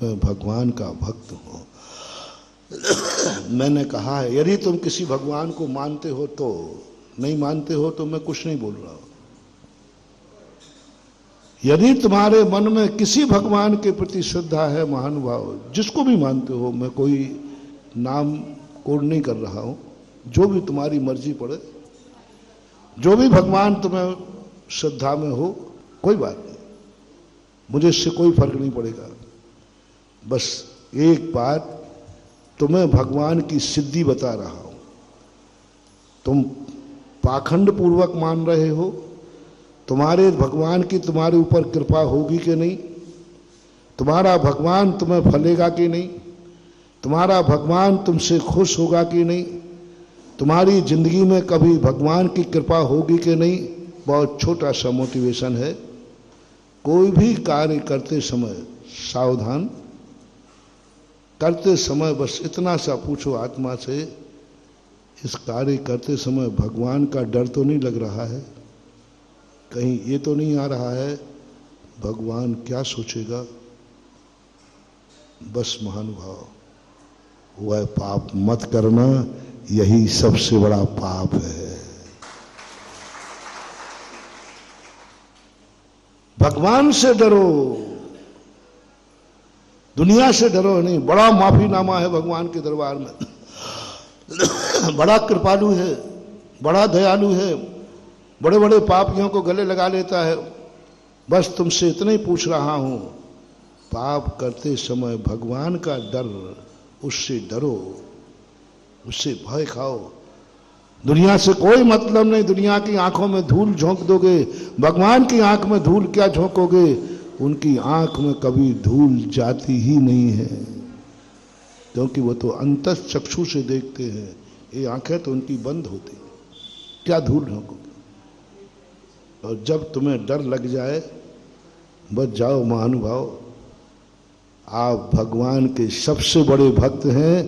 मैं भगवान का भक्त हूं। मैंने कहा है यदि तुम किसी भगवान को मानते हो तो, नहीं मानते हो तो मैं कुछ नहीं बोल रहा हूं। यदि तुम्हारे मन में किसी भगवान के प्रति श्रद्धा है, महानुभाव जिसको भी मानते हो, मैं कोई नाम कोड नहीं कर रहा हूं, जो भी तुम्हारी मर्जी पड़े, जो भी भगवान तुम्हें श्रद्धा में हो, कोई बात नहीं, मुझे इससे कोई फर्क नहीं पड़ेगा। बस एक बात, तुम्हें भगवान की सिद्धि बता रहा हूं। तुम पाखंड पूर्वक मान रहे हो, तुम्हारे भगवान की तुम्हारे ऊपर कृपा होगी कि नहीं, तुम्हारा भगवान तुम्हें फलेगा कि नहीं, तुम्हारा भगवान तुमसे खुश होगा कि नहीं, तुम्हारी जिंदगी में कभी भगवान की कृपा होगी कि नहीं, बहुत छोटा सा मोटिवेशन है। कोई भी कार्य करते समय सावधान, करते समय बस इतना सा पूछो आत्मा से, इस कार्य करते समय भगवान का डर तो नहीं लग रहा है, कहीं ये तो नहीं आ रहा है भगवान क्या सोचेगा। बस महानुभाव, वह पाप मत करना, यही सबसे बड़ा पाप है। भगवान से डरो, दुनिया से डरो नहीं। बड़ा माफीनामा है भगवान के दरबार में, बड़ा कृपालु है, बड़ा दयालु है, बड़े बड़े पापियों को गले लगा लेता है। बस तुमसे इतना ही पूछ रहा हूं, पाप करते समय भगवान का डर, उससे डरो, उससे भय खाओ। दुनिया से कोई मतलब नहीं, दुनिया की आंखों में धूल झोंक दोगे, भगवान की आंख में धूल क्या झोंकोगे, उनकी आंख में कभी धूल जाती ही नहीं है, क्योंकि वो तो अंतस चक्षु से देखते हैं, ये आंखें तो उनकी बंद होती, क्या धूल झोंकोगे। और जब तुम्हें डर लग जाए, बच जाओ महानुभाव, आप भगवान के सबसे बड़े भक्त हैं,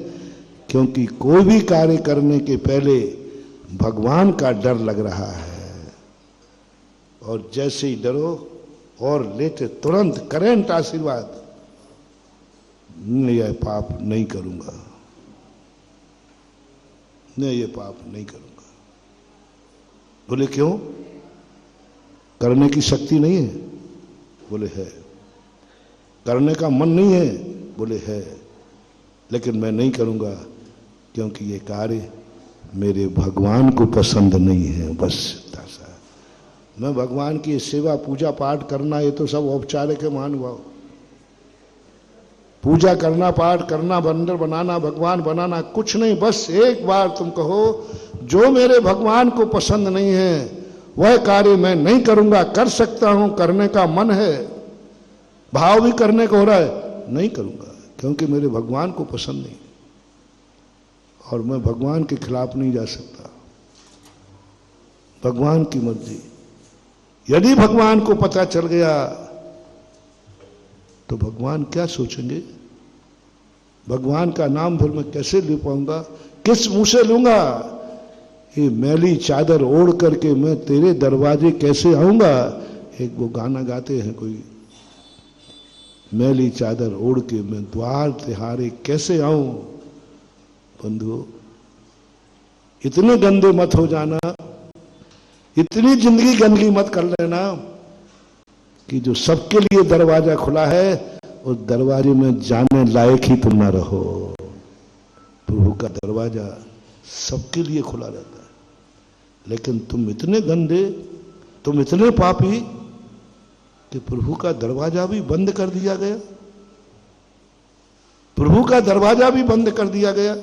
क्योंकि कोई भी कार्य करने के पहले भगवान का डर लग रहा है। और जैसे ही डरो और लेते तुरंत करंट आशीर्वाद, मैं यह पाप नहीं करूंगा, मैं ये पाप नहीं करूंगा। बोले क्यों? करने की शक्ति नहीं है? बोले है। करने का मन नहीं है? बोले है। लेकिन मैं नहीं करूंगा क्योंकि ये कार्य मेरे भगवान को पसंद नहीं है। बस इतना सा। मैं भगवान की सेवा पूजा पाठ करना, ये तो सब औपचारिक है महानुभाव। पूजा करना, पाठ करना, मंदिर बनाना, भगवान बनाना कुछ नहीं। बस एक बार तुम कहो, जो मेरे भगवान को पसंद नहीं है वह कार्य मैं नहीं करूंगा। कर सकता हूं, करने का मन है, भाव भी करने को हो रहा है, नहीं करूंगा क्योंकि मेरे भगवान को पसंद नहीं, और मैं भगवान के खिलाफ नहीं जा सकता। भगवान की मर्जी। यदि भगवान को पता चल गया तो भगवान क्या सोचेंगे? भगवान का नाम फिर मैं कैसे ले पाऊंगा? किस मुंह से लूंगा? ये मैली चादर ओढ़ करके मैं तेरे दरवाजे कैसे आऊंगा? एक वो गाना गाते हैं कोई, मैली चादर ओढ़ के मैं द्वार तिहारे कैसे आऊं। बंधु, इतने गंदे मत हो जाना, इतनी जिंदगी गंदगी मत कर लेना कि जो सबके लिए दरवाजा खुला है उस दरवाजे में जाने लायक ही तुम ना रहो। प्रभु का दरवाजा सबके लिए खुला रहता है, लेकिन तुम इतने गंदे, तुम इतने पापी कि प्रभु का दरवाजा भी बंद कर दिया गया। प्रभु का दरवाजा भी बंद कर दिया गया।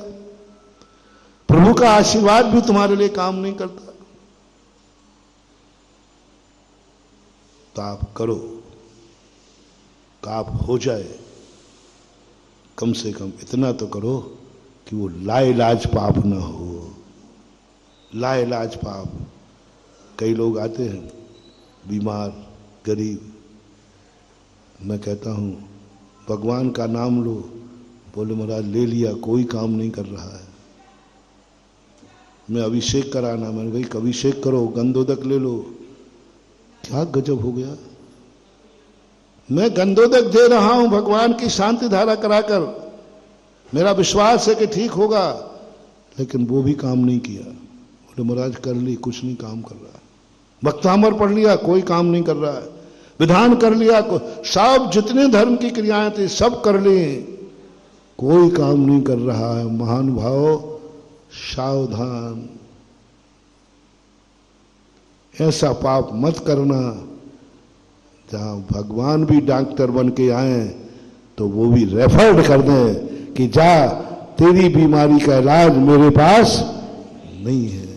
प्रभु का आशीर्वाद भी तुम्हारे लिए काम नहीं करता। तो आप करो, आप हो जाए, कम से कम इतना तो करो कि वो लाइलाज पाप ना हो। लाइलाज पाप। कई लोग आते हैं बीमार गरीब, मैं कहता हूं भगवान का नाम लो, बोले महाराज ले लिया कोई काम नहीं कर रहा है। मैं अभिषेक कराना, मैंने भाई अभिषेक करो, गंधोदक ले लो। क्या गजब हो गया, मैं गंधोदक दे रहा हूं भगवान की शांति धारा कराकर, मेरा विश्वास है कि ठीक होगा, लेकिन वो भी काम नहीं किया। बोले महाराज कर ली, कुछ नहीं काम कर रहा। भक्तामर पढ़ लिया, कोई काम नहीं कर रहा है। विधान कर लिया, सब जितने धर्म की क्रियाएं थी सब कर ली, कोई काम नहीं कर रहा है। महानुभाव सावधान, ऐसा पाप मत करना। जहां भगवान भी डॉक्टर बन के आए तो वो भी रेफर्ड कर दें कि जा तेरी बीमारी का इलाज मेरे पास नहीं है।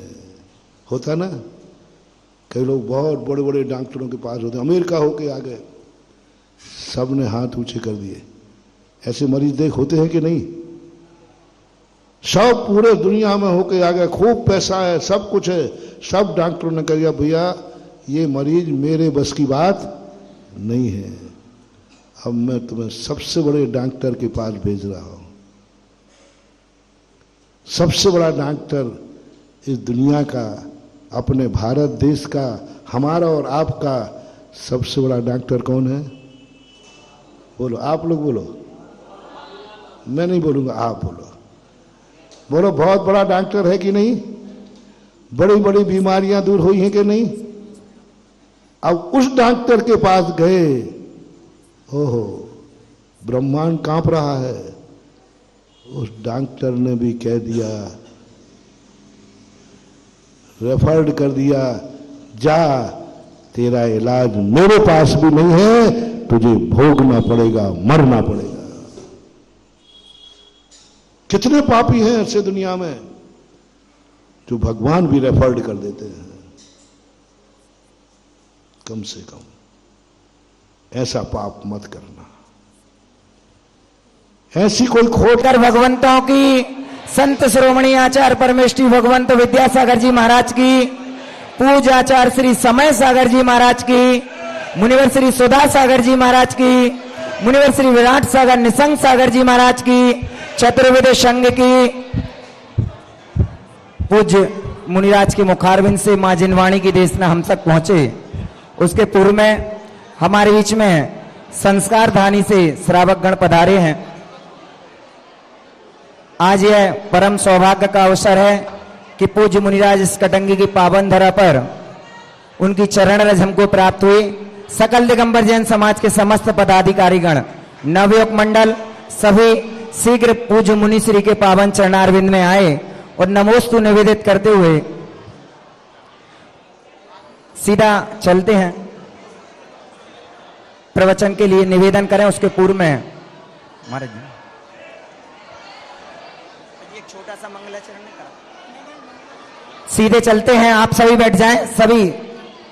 होता ना, कई लोग बहुत बड़े बड़े डॉक्टरों के पास होते, अमेरिका होके आ गए, सब ने हाथ ऊंचे कर दिए। ऐसे मरीज देख होते हैं कि नहीं? सब पूरे दुनिया में होके आ गए, खूब पैसा है, सब कुछ है, सब डॉक्टरों ने कह दिया भैया ये मरीज मेरे बस की बात नहीं है, अब मैं तुम्हें सबसे बड़े डॉक्टर के पास भेज रहा हूं। सबसे बड़ा डॉक्टर इस दुनिया का, अपने भारत देश का, हमारा और आपका सबसे बड़ा डॉक्टर कौन है? बोलो, आप लोग बोलो, मैं नहीं बोलूंगा, आप बोलो। बोलो, बहुत बड़ा डॉक्टर है कि नहीं? बड़ी बड़ी बीमारियां दूर हुई हैं कि नहीं? अब उस डॉक्टर के पास गए, ओहो ब्रह्मांड कांप रहा है। उस डॉक्टर ने भी कह दिया, रेफर्ड कर दिया, जा तेरा इलाज मेरे पास भी नहीं है, तुझे भोगना पड़ेगा, मरना पड़ेगा। कितने पापी हैं ऐसे दुनिया में जो भगवान भी रेफर्ड कर देते हैं। कम से कम ऐसा पाप मत करना। ऐसी कोई खोट
कर भगवंतों की, संत श्रोमणी आचार्य परमेष्ठी भगवंत विद्यासागर जी महाराज की, पूज आचार्य श्री समय सागर जी महाराज की, मुनिवर श्री सुधा सागर जी महाराज की, मुनिवर श्री विराट सागर निसंग सागर जी महाराज की, चतुर्वेद संघ की, पूज्य मुनिराज के मुखारविंद से मां जिनवाणी की देशना हम तक पहुंचे। उसके पूर्व में हमारे बीच में संस्कार धानी से श्रावक गण पधारे हैं। आज यह परम सौभाग्य का अवसर है कि पूज्य मुनिराज इस कटंगी की पावन धरा पर उनकी चरण रज हमको प्राप्त हुई। सकल दिगंबर जैन समाज के समस्त पदाधिकारीगण, नवयुवक मंडल सभी शीघ्र पूज्य मुनिश्री के पावन चरणारविंद में आए और नमोस्तु निवेदित करते हुए सीधा चलते हैं। प्रवचन के लिए निवेदन करें, उसके पूर्व में हमारे एक छोटा सा मंगलाचरण सीधे चलते हैं। आप सभी बैठ जाएं, सभी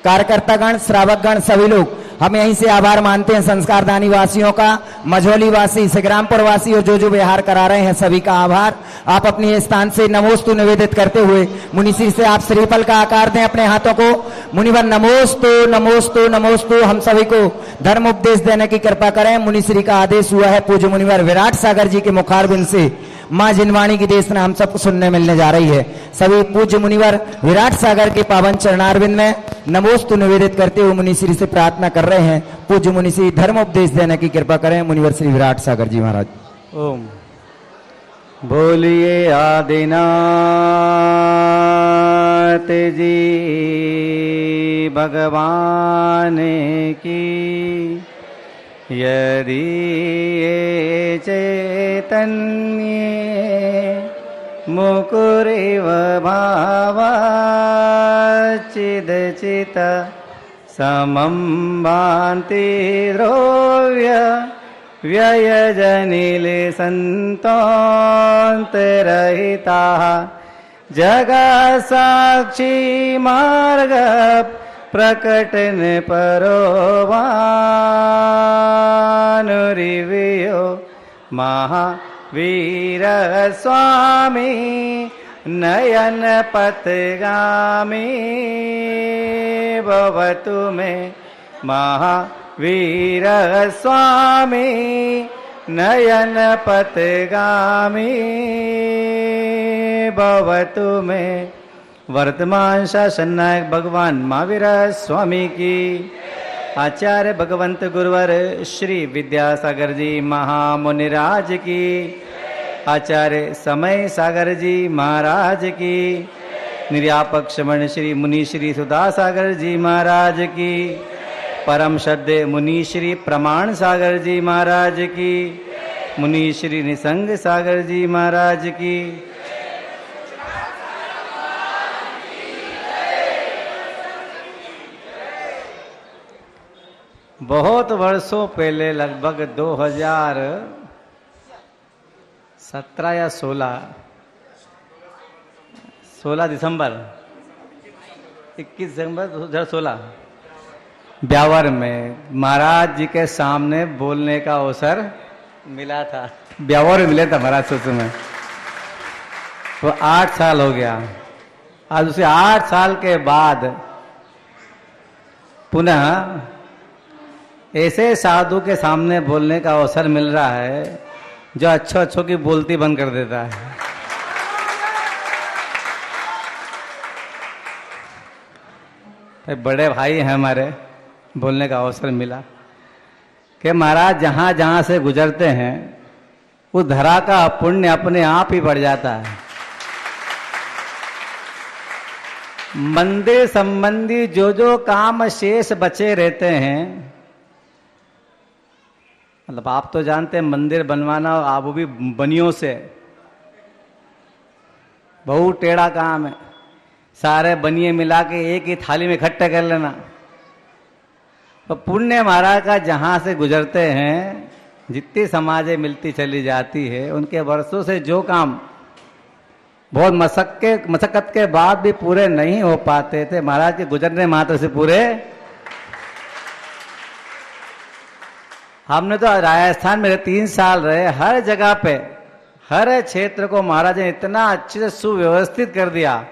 कार्यकर्तागण, श्रावकगण, सभी लोग। हम यहीं से आभार मानते हैं संस्कारदानी वासियों का, मझौली वासी, सिग्रामपुर वासी और जो विहार करा रहे हैं सभी का आभार। आप अपने स्थान से नमोस्तु निवेदित करते हुए मुनिश्री से आप श्रीफल का आकार दें अपने हाथों को। मुनिवर नमोस्तु नमोस्तु नमोस्तु, हम सभी को धर्म उपदेश देने की कृपा करें। मुनिश्री का आदेश हुआ है पूज्य मुनिवर विराट सागर जी के मुखारबिंद से मां जिनवाणी की देशना हम सबको सुनने मिलने जा रही है। सभी पूज्य मुनिवर विराट सागर के पावन चरणारविंद में नमोस्तु निवेदित करते हुए मुनिश्री से प्रार्थना कर रहे हैं, पूज्य मुनिश्री धर्म उपदेश देने की कृपा करें। मुनिवर श्री विराट सागर जी महाराज।
ओम बोलिए आदिनाथ जी भगवान की। यदि ये चैतन्य मुकुरिव भावा चिदचित समं भान्ति द्रव्य व्ययजनिले सन्तोऽन्तरहिताः जगत्साक्षी मार्ग प्रकटन परोवानुरिवयो महावीर स्वामी नयन पथगामी भवतु मे महावीर स्वामी नयन पथगामी भवतु मे। वर्तमान शासन नायक भगवान महावीर स्वामी की, आचार्य भगवंत गुरुवर श्री विद्यासागर जी महामुनिराज की, आचार्य समय सागर जी महाराज की, निर्यापक श्रमण श्री मुनि श्री सुधा सागर जी महाराज की, परम श्रद्धेय मुनि श्री प्रमाण सागर जी महाराज की, मुनि श्री निसंग सागर जी महाराज की, बहुत वर्षों पहले लगभग 2017 या 16 दिसंबर 21 दिसंबर 2016 ब्यावर में महाराज जी के सामने बोलने का अवसर मिला था। ब्यावर में मिले था महाराज से उस समय। तो 8 साल हो गया। आज उसे 8 साल के बाद पुनः ऐसे साधु के सामने बोलने का अवसर मिल रहा है जो अच्छों की बोलती बंद कर देता है। बड़े भाई हैं हमारे, बोलने का अवसर मिला कि महाराज जहां जहां से गुजरते हैं वो धरा का पुण्य अपने आप ही बढ़ जाता है। मंदिर संबंधी जो जो काम शेष बचे रहते हैं, मतलब आप तो जानते हैं मंदिर बनवाना आप वो भी बनियों से बहुत टेढ़ा काम है। सारे बनिए मिला के एक ही थाली में इकट्ठे कर लेना। तो पुण्य महाराज का जहां से गुजरते हैं जितनी समाजें मिलती चली जाती है, उनके वर्षों से जो काम बहुत मशक्कत के बाद भी पूरे नहीं हो पाते थे, महाराज के गुजरने मात्र से पूरे। हमने तो राजस्थान में 3 साल रहे, हर जगह पे हर क्षेत्र को महाराज ने इतना अच्छे से सुव्यवस्थित कर दिया।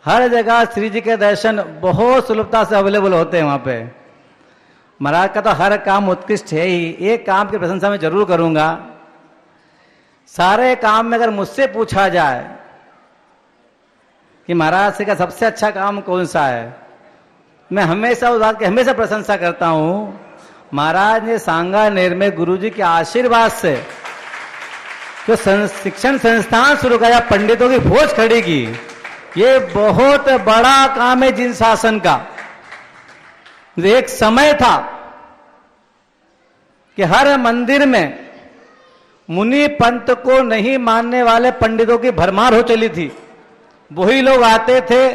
हर जगह श्री जी के दर्शन बहुत सुलभता से अवेलेबल होते हैं वहां पे। महाराज का तो हर काम उत्कृष्ट है ही। एक काम की प्रशंसा मैं जरूर करूंगा, सारे काम में अगर मुझसे पूछा जाए कि महाराज से का सबसे अच्छा काम कौन सा है, मैं हमेशा उस बात की हमेशा प्रशंसा करता हूं। महाराज ने सांगानेर में गुरुजी के आशीर्वाद से जो शिक्षण संस्थान शुरू किया, पंडितों की फौज खड़ी की, ये बहुत बड़ा काम है जिन शासन का। एक समय था कि हर मंदिर में मुनि पंथ को नहीं मानने वाले पंडितों की भरमार हो चली थी। वही लोग आते थे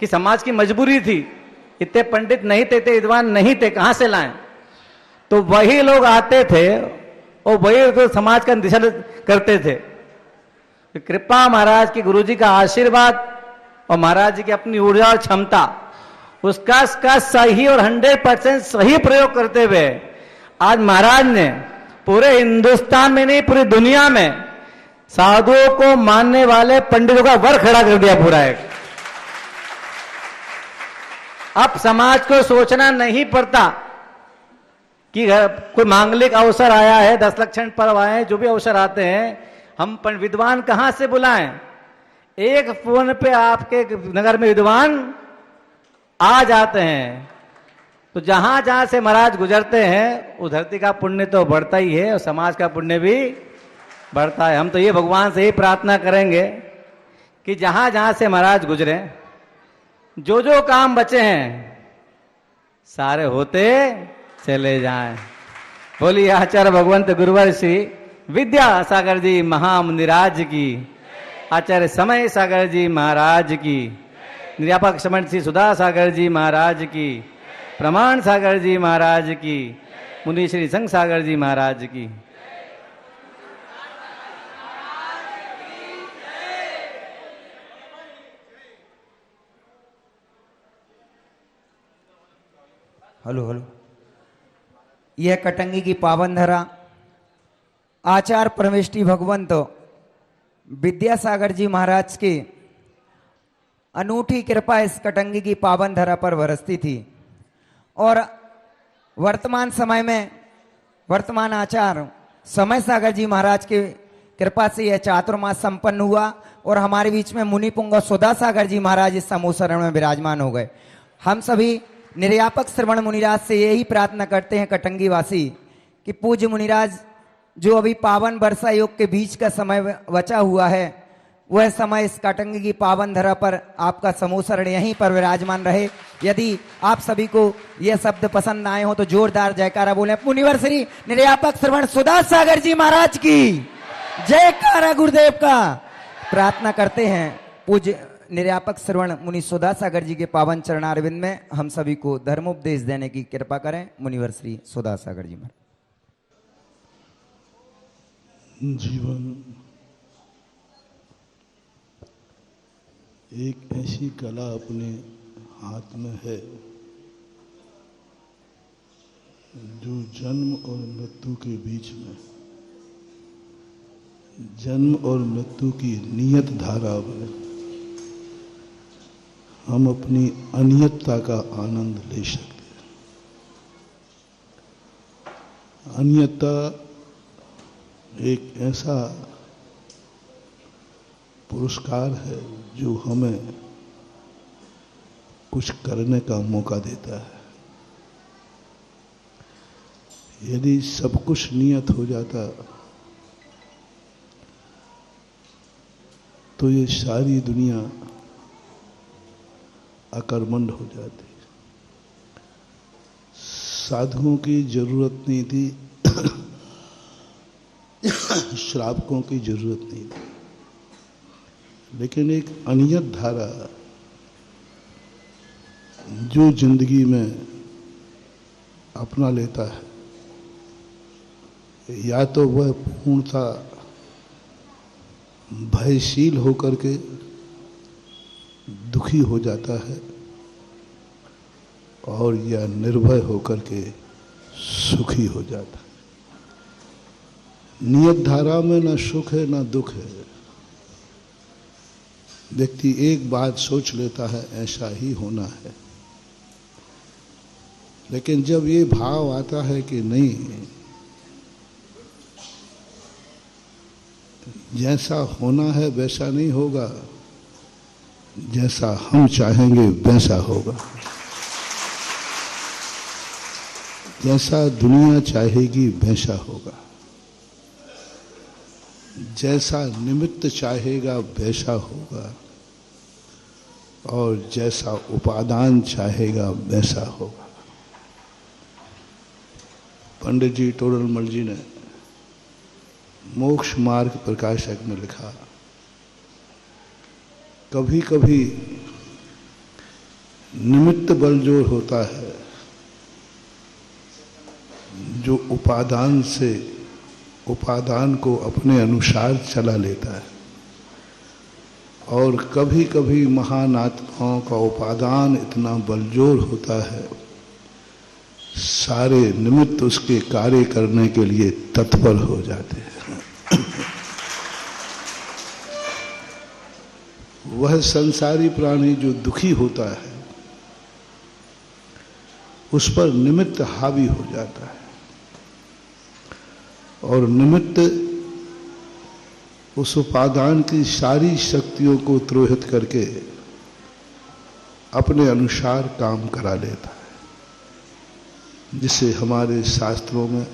कि समाज की मजबूरी थी, इतने पंडित नहीं थे, इतने विद्वान नहीं थे, कहां से लाएं। तो वही लोग आते थे और वही तो समाज का दिशा करते थे। तो कृपा महाराज की, गुरुजी का आशीर्वाद और महाराज जी की अपनी ऊर्जा और क्षमता, उसका सही और 100% सही प्रयोग करते हुए आज महाराज ने पूरे हिंदुस्तान में नहीं पूरी दुनिया में साधुओं को मानने वाले पंडितों का वर्ग खड़ा कर दिया पूरा एक। अब समाज को सोचना नहीं पड़ता कि कोई मांगलिक अवसर आया है, 10 लक्षण पर्व आए हैं, जो भी अवसर आते हैं, हम विद्वान कहां से बुलाएं। एक फोन पे आपके नगर में विद्वान आ जाते हैं। तो जहां जहां से महाराज गुजरते हैं उस धरती का पुण्य तो बढ़ता ही है और समाज का पुण्य भी बढ़ता है। हम तो ये भगवान से ही प्रार्थना करेंगे कि जहां जहां से महाराज गुजरे, जो जो काम बचे हैं सारे होते चले जाएं। बोलिए आचार्य भगवंत गुरुवर श्री विद्यासागर जी महामुनिराज की, आचार्य समय सागर जी महाराज की, निर्यापक श्रमण श्री सुधा सागर जी महाराज की, प्रमाण सागर जी महाराज की, मुनि श्री संग सागर जी महाराज की।
Hello hello. यह कटंगी की पावन धरा आचार्य परमेष्टि भगवंत विद्यासागर जी महाराज के अनूठी कृपा इस कटंगी की पावन धरा पर बरसती थी और वर्तमान समय में वर्तमान आचार्य समय सागर जी महाराज की कृपा से यह चातुर्मास संपन्न हुआ और हमारे बीच में मुनि पुंग सुधा सागर जी महाराज इस समूह शरण में विराजमान हो गए। हम सभी निर्यापक श्रवण मुनिराज से यही प्रार्थना करते हैं कटंगी वासी कि पूज्य मुनिराज जो अभी पावन वर्षा योग के बीच का समय बचा हुआ है वह समय इस कटंगी की पावन धरा पर आपका समूह शरण यहीं पर विराजमान रहे। यदि आप सभी को यह शब्द पसंद आए हो तो जोरदार जयकारा बोले। मुनिवर श्री निर्यापक श्रवण सुधा सागर जी महाराज की जयकारा गुरुदेव का। प्रार्थना करते हैं पूज्य निर्यापक श्रवण मुनि सुधा सागर जी के पावन चरणारविंद में हम सभी को धर्मोपदेश देने की कृपा करें। मुनिवर श्री सुधा सागर जी महाराज।
जीवन एक ऐसी कला अपने हाथ में है जो जन्म और मृत्यु के बीच में, जन्म और मृत्यु की नियत धारा में हम अपनी अनियतता का आनंद ले सकते हैं। अनियतता एक ऐसा पुरस्कार है जो हमें कुछ करने का मौका देता है। यदि सब कुछ नियत हो जाता तो ये सारी दुनिया अकर्मण्य हो जाती, साधुओं की जरूरत नहीं थी, श्रावकों की जरूरत नहीं थी। लेकिन एक अनियत धारा जो जिंदगी में अपना लेता है, या तो वह पूर्णता भयशील होकर के दुखी हो जाता है और या निर्भय होकर के सुखी हो जाता है। नियत धारा में ना सुख है ना दुख है। व्यक्ति एक बात सोच लेता है ऐसा ही होना है, लेकिन जब ये भाव आता है कि नहीं, जैसा होना है वैसा नहीं होगा, जैसा हम चाहेंगे वैसा होगा, जैसा दुनिया चाहेगी वैसा होगा, जैसा निमित्त चाहेगा वैसा होगा और जैसा उपादान चाहेगा वैसा होगा। पंडित जी टोडरमल जी ने मोक्ष मार्ग प्रकाशक में लिखा, कभी कभी निमित्त बलजोर होता है जो उपादान को अपने अनुसार चला लेता है, और कभी कभी महान आत्माओं का उपादान इतना बलजोर होता है सारे निमित्त उसके कार्य करने के लिए तत्पर हो जाते हैं। वह संसारी प्राणी जो दुखी होता है उस पर निमित्त हावी हो जाता है और निमित्त उस उपादान की सारी शक्तियों को त्रोहित करके अपने अनुसार काम करा लेता है, जिसे हमारे शास्त्रों में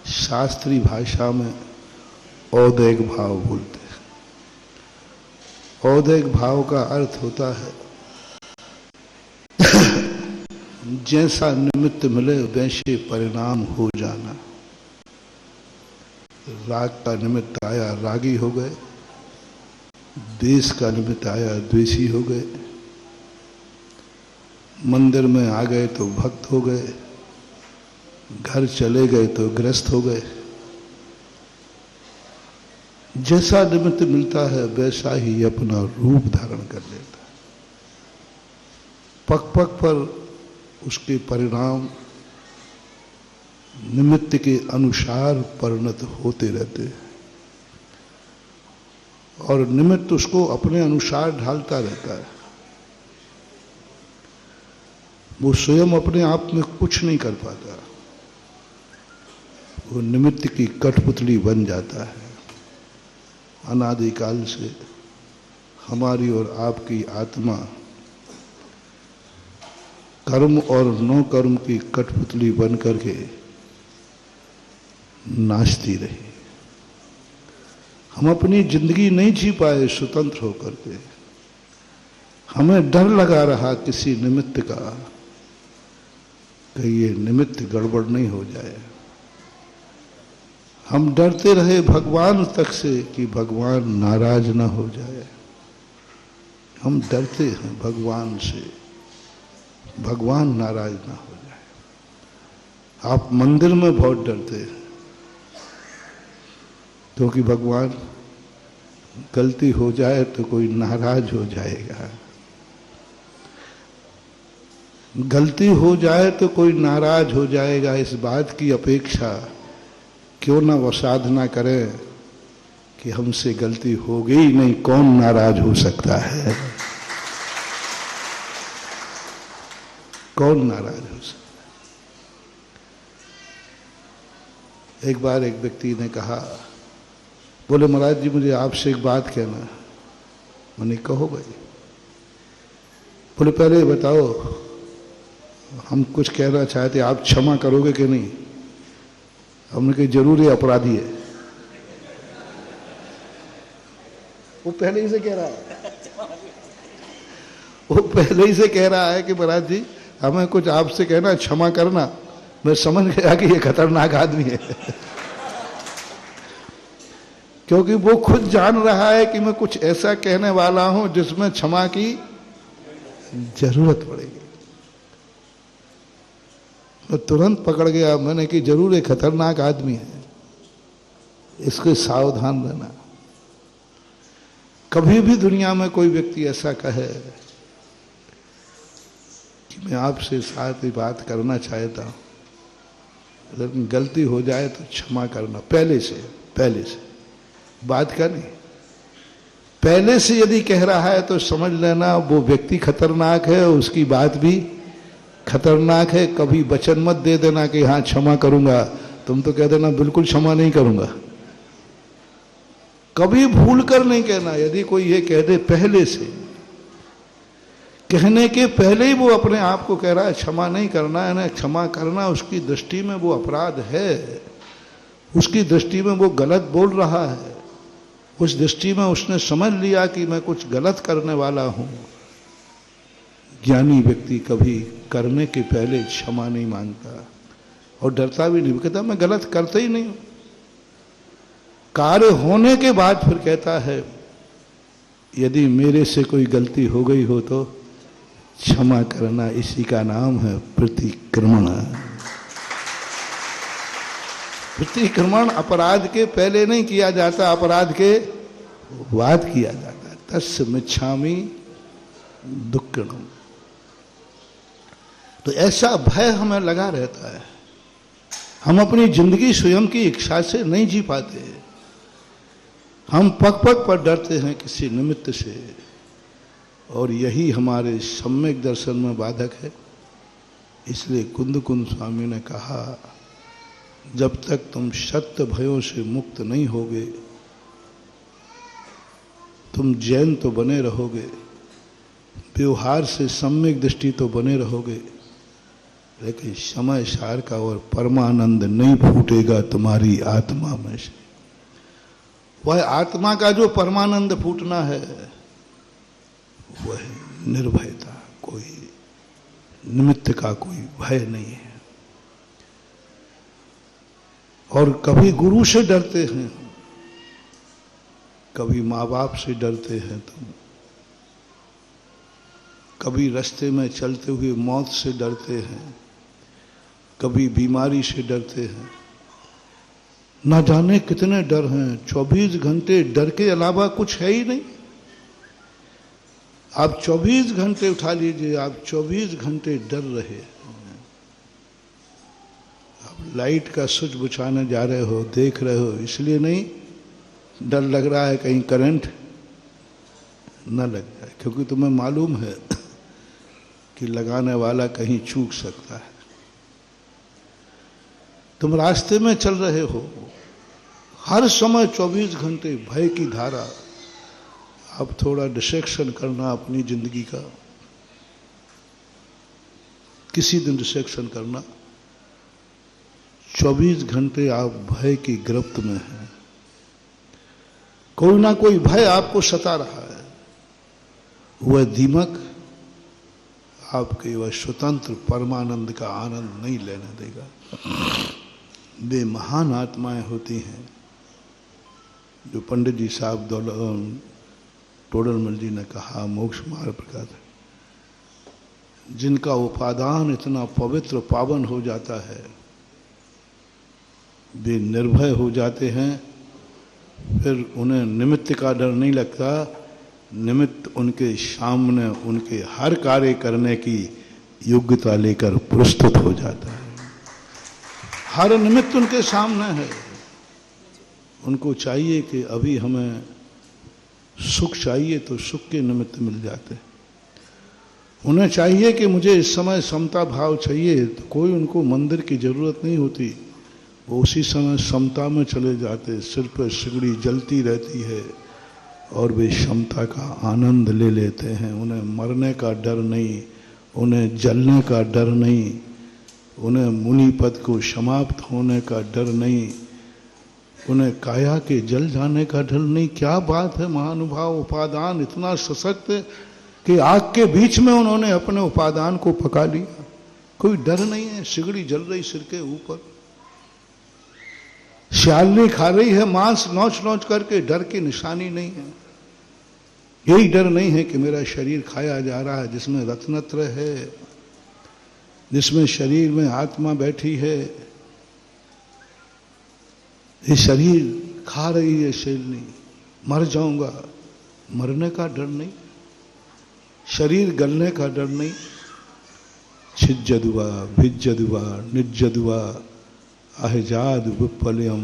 शास्त्रीय भाषा में औदैक भाव बोलते हैं। औदैक भाव का अर्थ होता है जैसा निमित्त मिले वैसे परिणाम हो जाना। राग का निमित्त आया रागी हो गए, देश का निमित्त आया द्वेषी हो गए, मंदिर में आ गए तो भक्त हो गए, घर चले गए तो ग्रस्त हो गए। जैसा निमित्त मिलता है वैसा ही अपना रूप धारण कर लेता है। पग पग पर उसके परिणाम निमित्त के अनुसार परिणत होते रहते हैं और निमित्त उसको अपने अनुसार ढालता रहता है। वो स्वयं अपने आप में कुछ नहीं कर पाता, वो निमित्त की कठपुतली बन जाता है। अनादिकाल से हमारी और आपकी आत्मा कर्म और नो कर्म की कठपुतली बन करके नाचती रही। हम अपनी जिंदगी नहीं जी पाए स्वतंत्र होकर के। हमें डर लगा रहा किसी निमित्त का कि ये निमित्त गड़बड़ नहीं हो जाए। हम डरते रहे भगवान तक से कि भगवान नाराज ना हो जाए। हम डरते हैं भगवान से, भगवान नाराज ना हो जाए। आप मंदिर में बहुत डरते हैं क्योंकि भगवान गलती हो जाए तो कोई नाराज हो जाएगा, गलती हो जाए तो कोई नाराज हो जाएगा। इस बात की अपेक्षा क्यों ना वो साधना करें कि हमसे गलती हो गई नहीं, कौन नाराज हो सकता है, कौन नाराज हो सकता है। एक बार एक व्यक्ति ने कहा, बोले महाराज जी मुझे आपसे एक बात कहना है। मैंने कहो भाई। बोले पहले बताओ हम कुछ कहना चाहते, आप क्षमा करोगे कि नहीं। हमने कहा जरूर ये अपराधी है। वो पहले ही से कह रहा है, वो पहले ही से कह रहा है कि महाराज जी हमें कुछ आपसे कहना, क्षमा करना। मैं समझ गया कि ये खतरनाक आदमी है क्योंकि वो खुद जान रहा है कि मैं कुछ ऐसा कहने वाला हूं जिसमें क्षमा की जरूरत पड़ेगी। मैं तुरंत पकड़ गया, मैंने कि जरूर एक खतरनाक आदमी है, इसके सावधान रहना। कभी भी दुनिया में कोई व्यक्ति ऐसा कहे कि मैं आपसे साथ ही बात करना चाहता हूं, लेकिन गलती हो जाए तो क्षमा करना। पहले से बात का नहीं, पहले से यदि कह रहा है तो समझ लेना वो व्यक्ति खतरनाक है, उसकी बात भी खतरनाक है। कभी वचन मत दे देना कि हाँ क्षमा करूंगा, तुम तो कह देना बिल्कुल क्षमा नहीं करूंगा। कभी भूल कर नहीं कहना। यदि कोई ये कह दे पहले से, कहने के पहले ही वो अपने आप को कह रहा है क्षमा नहीं करना है ना, क्षमा करना उसकी दृष्टि में वो अपराध है, उसकी दृष्टि में वो गलत बोल रहा है, उस दृष्टि में उसने समझ लिया कि मैं कुछ गलत करने वाला हूं। ज्ञानी व्यक्ति कभी करने के पहले क्षमा नहीं मांगता और डरता भी नहीं, कहता मैं गलत करता ही नहीं हूं। कार्य होने के बाद फिर कहता है यदि मेरे से कोई गलती हो गई हो तो क्षमा करना, इसी का नाम है प्रतिक्रमण। प्रतिक्रमण अपराध के पहले नहीं किया जाता, अपराध के बाद किया जाता है। तस्य मिच्छामि दुक्कडम। तो ऐसा भय हमें लगा रहता है। हम अपनी जिंदगी स्वयं की इच्छा से नहीं जी पाते। हम पग पग पर डरते हैं किसी निमित्त से, और यही हमारे सम्यक दर्शन में बाधक है। इसलिए कुंद कुंद स्वामी ने कहा जब तक तुम सत्य भयों से मुक्त नहीं होगे, तुम जैन तो बने रहोगे, व्यवहार से सम्यक दृष्टि तो बने रहोगे, लेकिन समय सार का और परमानंद नहीं फूटेगा तुम्हारी आत्मा में से। वह आत्मा का जो परमानंद फूटना है वह निर्भयता, कोई निमित्त का कोई भय नहीं है। और कभी गुरु से डरते हैं, कभी माँ बाप से डरते हैं तुम, कभी रास्ते में चलते हुए मौत से डरते हैं, कभी बीमारी से डरते हैं। ना जाने कितने डर हैं। 24 घंटे डर के अलावा कुछ है ही नहीं। आप 24 घंटे उठा लीजिए, आप 24 घंटे डर रहे हैं। आप लाइट का स्विच बुझाने जा रहे हो, देख रहे हो, इसलिए नहीं डर लग रहा है कहीं करंट न लग जाए, क्योंकि तुम्हें मालूम है कि लगाने वाला कहीं चूक सकता है। तुम रास्ते में चल रहे हो, हर समय 24 घंटे भय की धारा। अब थोड़ा डिस्ट्रैक्शन करना अपनी जिंदगी का, किसी दिन डिस्ट्रैक्शन करना। 24 घंटे आप भय की गिरफ्त में हैं, कोई ना कोई भय आपको सता रहा है। वह दीमक आपके वह स्वतंत्र परमानंद का आनंद नहीं लेने देगा। वे महान आत्माएं होती हैं जो पंडित जी साहब टोडरमल जी ने कहा, मोक्ष मार्ग प्रकाश, जिनका उपादान इतना पवित्र पावन हो जाता है, वे निर्भय हो जाते हैं। फिर उन्हें निमित्त का डर नहीं लगता, निमित्त उनके सामने उनके हर कार्य करने की योग्यता लेकर प्रस्तुत हो जाता है। हर निमित्त उनके सामने है। उनको चाहिए कि अभी हमें सुख चाहिए तो सुख के निमित्त मिल जाते। उन्हें चाहिए कि मुझे इस समय समता भाव चाहिए, तो कोई उनको मंदिर की जरूरत नहीं होती, वो उसी समय समता में चले जाते। सिर पर सिगड़ी जलती रहती है और वे समता का आनंद ले लेते हैं। उन्हें मरने का डर नहीं, उन्हें जलने का डर नहीं, उन्हें मुनि पद को समाप्त होने का डर नहीं, उन्हें काया के जल जाने का डर नहीं। क्या बात है महानुभाव! उपादान इतना सशक्त कि आग के बीच में उन्होंने अपने उपादान को पका लिया। कोई डर नहीं है, सिगड़ी जल रही सिर के ऊपर, श्यालनी खा रही है मांस नोच नोच करके, डर की निशानी नहीं है। यही डर नहीं है कि मेरा शरीर खाया जा रहा है, जिसमें रत्नत्र है, जिसमें शरीर में आत्मा बैठी है। ये शरीर खा रही है शेलनी, मर जाऊंगा, मरने का डर नहीं, शरीर गलने का डर नहीं। छिज्जदुआ भिज्जदुआ निज्जदुआ अहजाद विपल्यम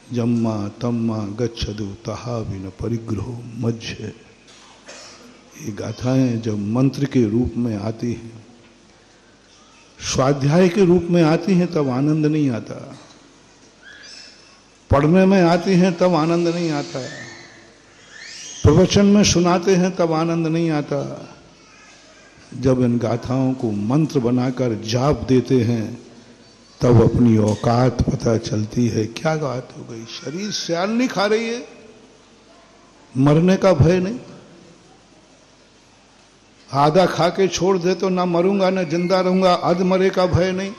जम्मा तम्मा गच्छदु तहा बिन परिग्रहो मज्ज। ये गाथाएं जब मंत्र के रूप में आती हैं, स्वाध्याय के रूप में आती हैं, तब आनंद नहीं आता। पढ़ने में आती हैं तब आनंद नहीं आता, प्रवचन में सुनाते हैं तब आनंद नहीं आता। जब इन गाथाओं को मंत्र बनाकर जाप देते हैं तब अपनी औकात पता चलती है। क्या बात हो गई, शरीर श्याल नहीं खा रही है, मरने का भय नहीं। आधा खा के छोड़ दे तो ना मरूंगा ना जिंदा रहूंगा, अध मरे का भय नहीं।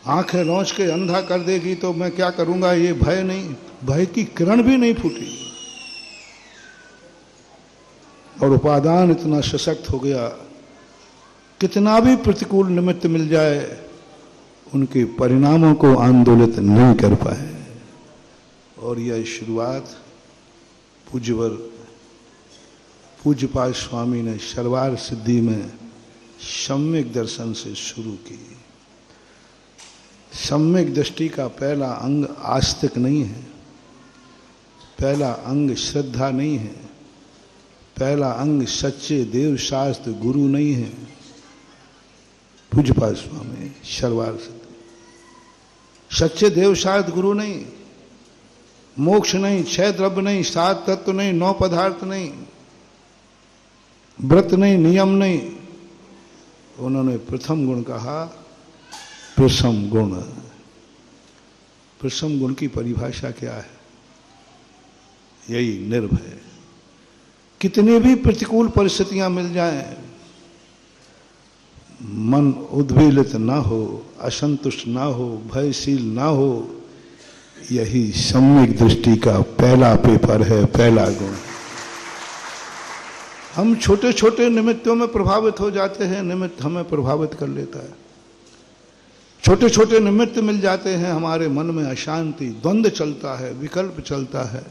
आंखें नोच के अंधा कर देगी तो मैं क्या करूंगा, ये भय नहीं। भय की किरण भी नहीं फूटी और उपादान इतना सशक्त हो गया, कितना भी प्रतिकूल निमित्त मिल जाए उनके परिणामों को आंदोलित नहीं कर पाए। और यह शुरुआत पूज्यवर पूज्यपाद स्वामी ने शरवार सिद्धि में सम्यक दर्शन से शुरू की। सम्यक दृष्टि का पहला अंग आस्तिक नहीं है, पहला अंग श्रद्धा नहीं है, पहला अंग सच्चे देव शास्त्र गुरु नहीं है। पूज्यपाद स्वामी शरवार सिद्धि, सच्चे देव शास्त्र गुरु नहीं, मोक्ष नहीं, 6 द्रव्य नहीं, 7 तत्व नहीं, 9 पदार्थ नहीं, व्रत नहीं, नियम नहीं। उन्होंने प्रथम गुण कहा, प्रथम गुण। प्रथम गुण की परिभाषा क्या है? यही निर्भय। कितनी भी प्रतिकूल परिस्थितियां मिल जाएं, मन उद्वेलित ना हो, असंतुष्ट ना हो, भयशील ना हो। यही सम्यक दृष्टि का पहला पेपर है, पहला गुण। हम छोटे छोटे निमित्तों में प्रभावित हो जाते हैं, निमित्त हमें प्रभावित कर लेता है। छोटे छोटे निमित्त मिल जाते हैं, हमारे मन में अशांति, द्वंद्व चलता है, विकल्प चलता है,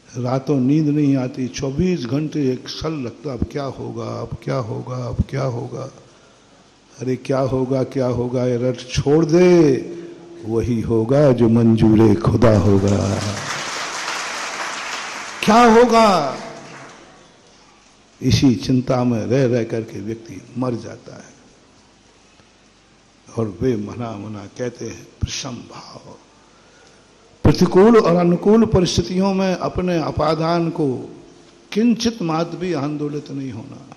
रातों नींद नहीं आती, 24 घंटे एक सल लगता, अब क्या होगा, अब क्या होगा, अब क्या होगा, अरे क्या होगा, क्या होगा, ये रट छोड़ दे, वही होगा जो मंजूरे खुदा होगा। क्या होगा, इसी चिंता में रह रह करके व्यक्ति मर जाता है। और वे मना मना कहते हैं प्रशम भाव। प्रतिकूल और अनुकूल परिस्थितियों में अपने अपादान को किंचित मात्र भी आंदोलित नहीं होना।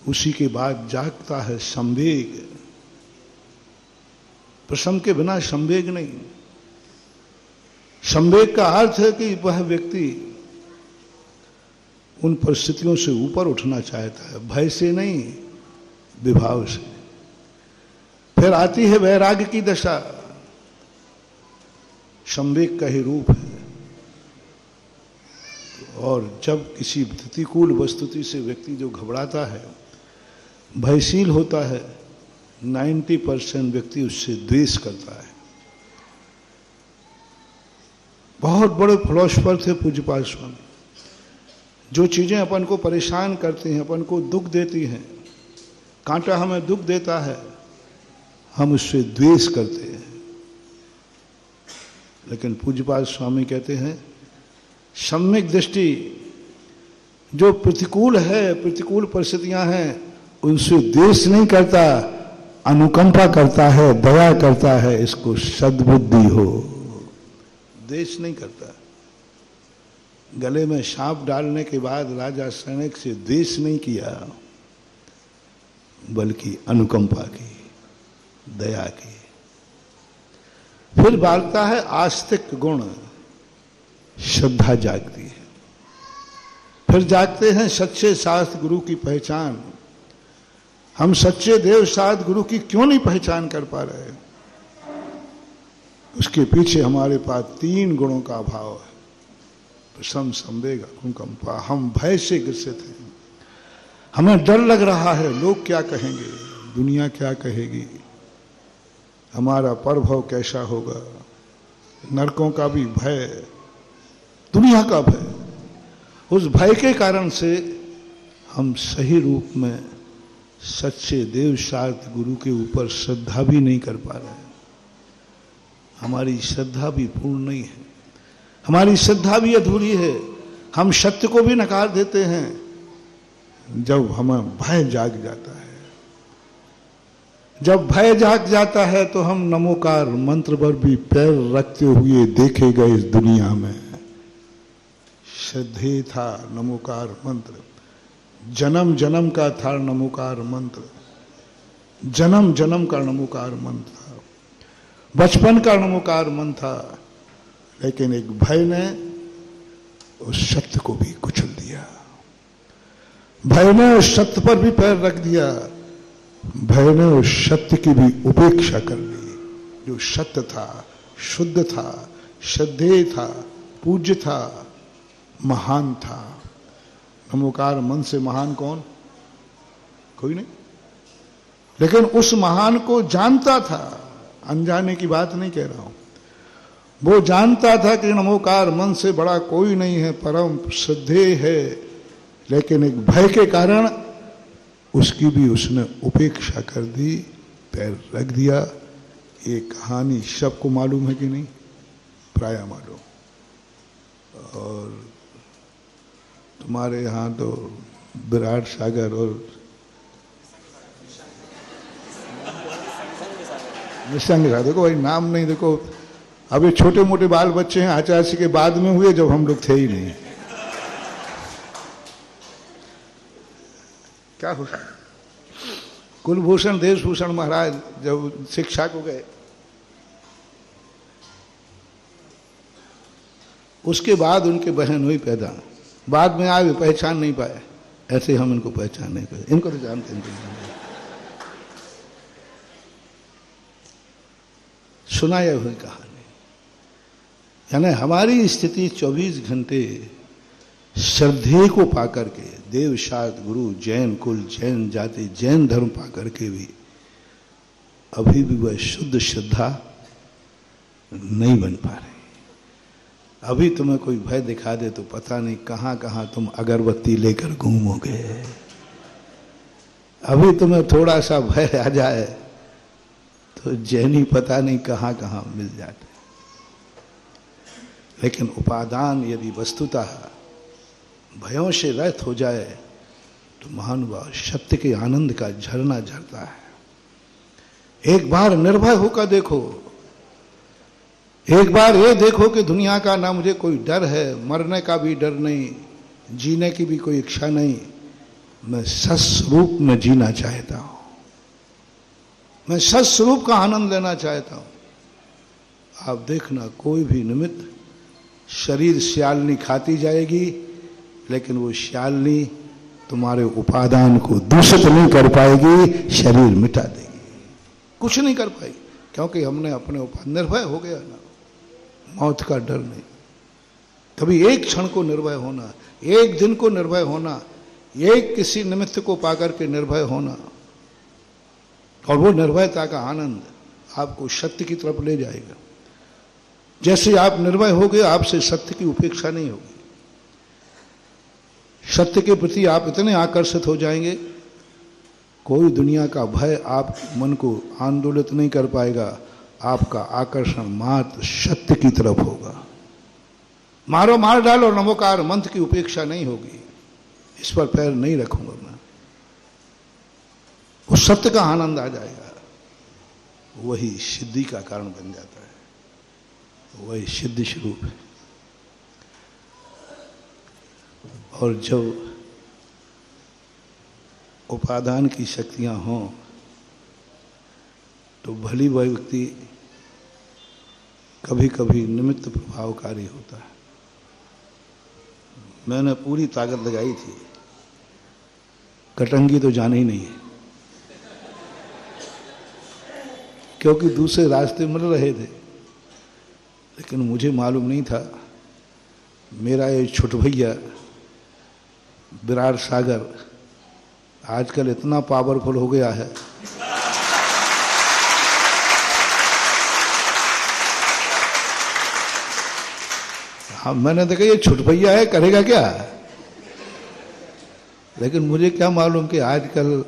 उसी के बाद जागता है संवेग। प्रशम के बिना संवेग नहीं। संवेग का अर्थ है कि वह व्यक्ति उन परिस्थितियों से ऊपर उठना चाहता है, भय से नहीं, विभाव से। फिर आती है वैराग्य की दशा, संवेग का ही रूप है। और जब किसी प्रतिकूल वस्तुति से व्यक्ति जो घबराता है, भयशील होता है, 90% व्यक्ति उससे द्वेष करता है। बहुत बड़े फिलोसफर थे पूज्यपाद स्वामी। जो चीजें अपन को परेशान करती हैं, अपन को दुख देती हैं, कांटा हमें दुख देता है, हम उससे द्वेष करते हैं। लेकिन पूज्यपाद स्वामी कहते हैं सम्यक दृष्टि, जो प्रतिकूल है, प्रतिकूल परिस्थितियां हैं, उनसे द्वेष नहीं करता, अनुकंपा करता है, दया करता है। इसको सद्बुद्धि हो, द्वेष नहीं करता। गले में सांप डालने के बाद राजा सैनिक से द्वेष नहीं किया, बल्कि अनुकंपा की, दया की। फिर बांटता है आस्तिक गुण, श्रद्धा जागती है। फिर जागते हैं सच्चे शास्त्र गुरु की पहचान। हम सच्चे देव शास्त्र गुरु की क्यों नहीं पहचान कर पा रहे? उसके पीछे हमारे पास 3 गुणों का अभाव है, प्रशम, संवेग, अनुकंपा। हम भय से ग्रसित हैं, हमें डर लग रहा है, लोग क्या कहेंगे, दुनिया क्या कहेगी, हमारा प्रभाव कैसा होगा, नरकों का भी भय, दुनिया का भय। उस भय के कारण से हम सही रूप में सच्चे देव शास्त्र गुरु के ऊपर श्रद्धा भी नहीं कर पा रहे। हमारी श्रद्धा भी पूर्ण नहीं है, हमारी श्रद्धा भी अधूरी है। हम सत्य को भी नकार देते हैं जब हमें भय जाग जाता है। जब भय जाग जाता है तो हम नमोकार मंत्र पर भी पैर रखते हुए देखे गए इस दुनिया में। श्रद्धेय था नमोकार मंत्र, जन्म जन्म का था नमोकार मंत्र, जन्म जन्म का नमोकार मंत्र था, बचपन का नमोकार मंत्र था। लेकिन एक भय ने उस सत्य को भी कुचल दिया, भय ने उस सत्य पर भी पैर रख दिया, भय ने उस सत्य की भी उपेक्षा कर ली। जो सत्य था, शुद्ध था, श्रद्धेय था, पूज्य था, महान था। नमोकार मन से महान कौन? कोई नहीं। लेकिन उस महान को जानता था, अनजाने की बात नहीं कह रहा हूं। वो जानता था कि नमोकार मन से बड़ा कोई नहीं है, परम श्रद्धेय है। लेकिन एक भय के कारण उसकी भी उसने उपेक्षा कर दी, पैर रख दिया। ये कहानी सबको मालूम है कि नहीं? प्राय मालूम। और तुम्हारे यहाँ तो विराट सागर और निसंग था। देखो भाई, नाम नहीं, देखो अभी छोटे मोटे बाल बच्चे हैं, आचार्य के बाद में हुए, जब हम लोग थे ही नहीं। क्या हो, कुलभूषण देशभूषण महाराज जब शिक्षा को गए, उसके बाद उनके बहन हुई पैदा। बाद में आए, पहचान नहीं पाए। ऐसे हम इनको पहचान नहीं पाए। इनको तो जानते हैं, सुनाया हुई कहानी। यानी हमारी स्थिति 24 घंटे श्रद्धेय को पाकर के, देव शास्त्र गुरु, जैन कुल, जैन जाति, जैन धर्म पाकर के भी अभी भी वह शुद्ध श्रद्धा नहीं बन पा रही। अभी तुम्हें कोई भय दिखा दे तो पता नहीं कहां कहां तुम अगरबत्ती लेकर घूमोगे। अभी तुम्हें थोड़ा सा भय आ जाए तो जैनी पता नहीं कहां कहां मिल जाते। लेकिन उपादान यदि वस्तुतः भयों से रहित हो जाए तो महानुभाव सत्य के आनंद का झरना झरता है। एक बार निर्भय होकर देखो, एक बार ये देखो कि दुनिया का ना मुझे कोई डर है, मरने का भी डर नहीं, जीने की भी कोई इच्छा नहीं, मैं सस्वरूप में जीना चाहता हूं, मैं सस्वरूप का आनंद लेना चाहता हूं। आप देखना कोई भी निमित्त शरीर श्यालनी खाती जाएगी, लेकिन वो श्यालनी तुम्हारे उपादान को दूषित नहीं कर पाएगी, शरीर मिटा देगी, कुछ नहीं कर पाएगी, क्योंकि हमने अपने ऊपर निर्भय हो गया ना, मौत का डर नहीं। कभी एक क्षण को निर्भय होना, एक दिन को निर्भय होना, एक किसी निमित्त को पाकर के निर्भय होना, और वो निर्भयता का आनंद आपको सत्य की तरफ ले जाएगा। जैसे आप निर्भय हो गए, आपसे सत्य की उपेक्षा नहीं होगी, सत्य के प्रति आप इतने आकर्षित हो जाएंगे, कोई दुनिया का भय आप मन को आंदोलित नहीं कर पाएगा, आपका आकर्षण मात्र सत्य की तरफ होगा। मारो मार डालो नमोकार मंत्र की उपेक्षा नहीं होगी, इस पर पैर नहीं रखूंगा मैं, वो सत्य का आनंद आ जाएगा, वही सिद्धि का कारण बन जाता है, वही सिद्धि स्वरूप है। और जब उपादान की शक्तियां हों तो भली वह व्यक्ति कभी कभी निमित्त प्रभावकारी होता है। मैंने पूरी ताकत लगाई थी, कटंगी तो जाना ही नहीं है, क्योंकि दूसरे रास्ते मिल रहे थे, लेकिन मुझे मालूम नहीं था मेरा ये छोट भैया विराट सागर आजकल इतना पावरफुल हो गया है, हाँ मैंने देखा ये छोट भैया है, करेगा क्या, लेकिन मुझे क्या मालूम कि आजकल,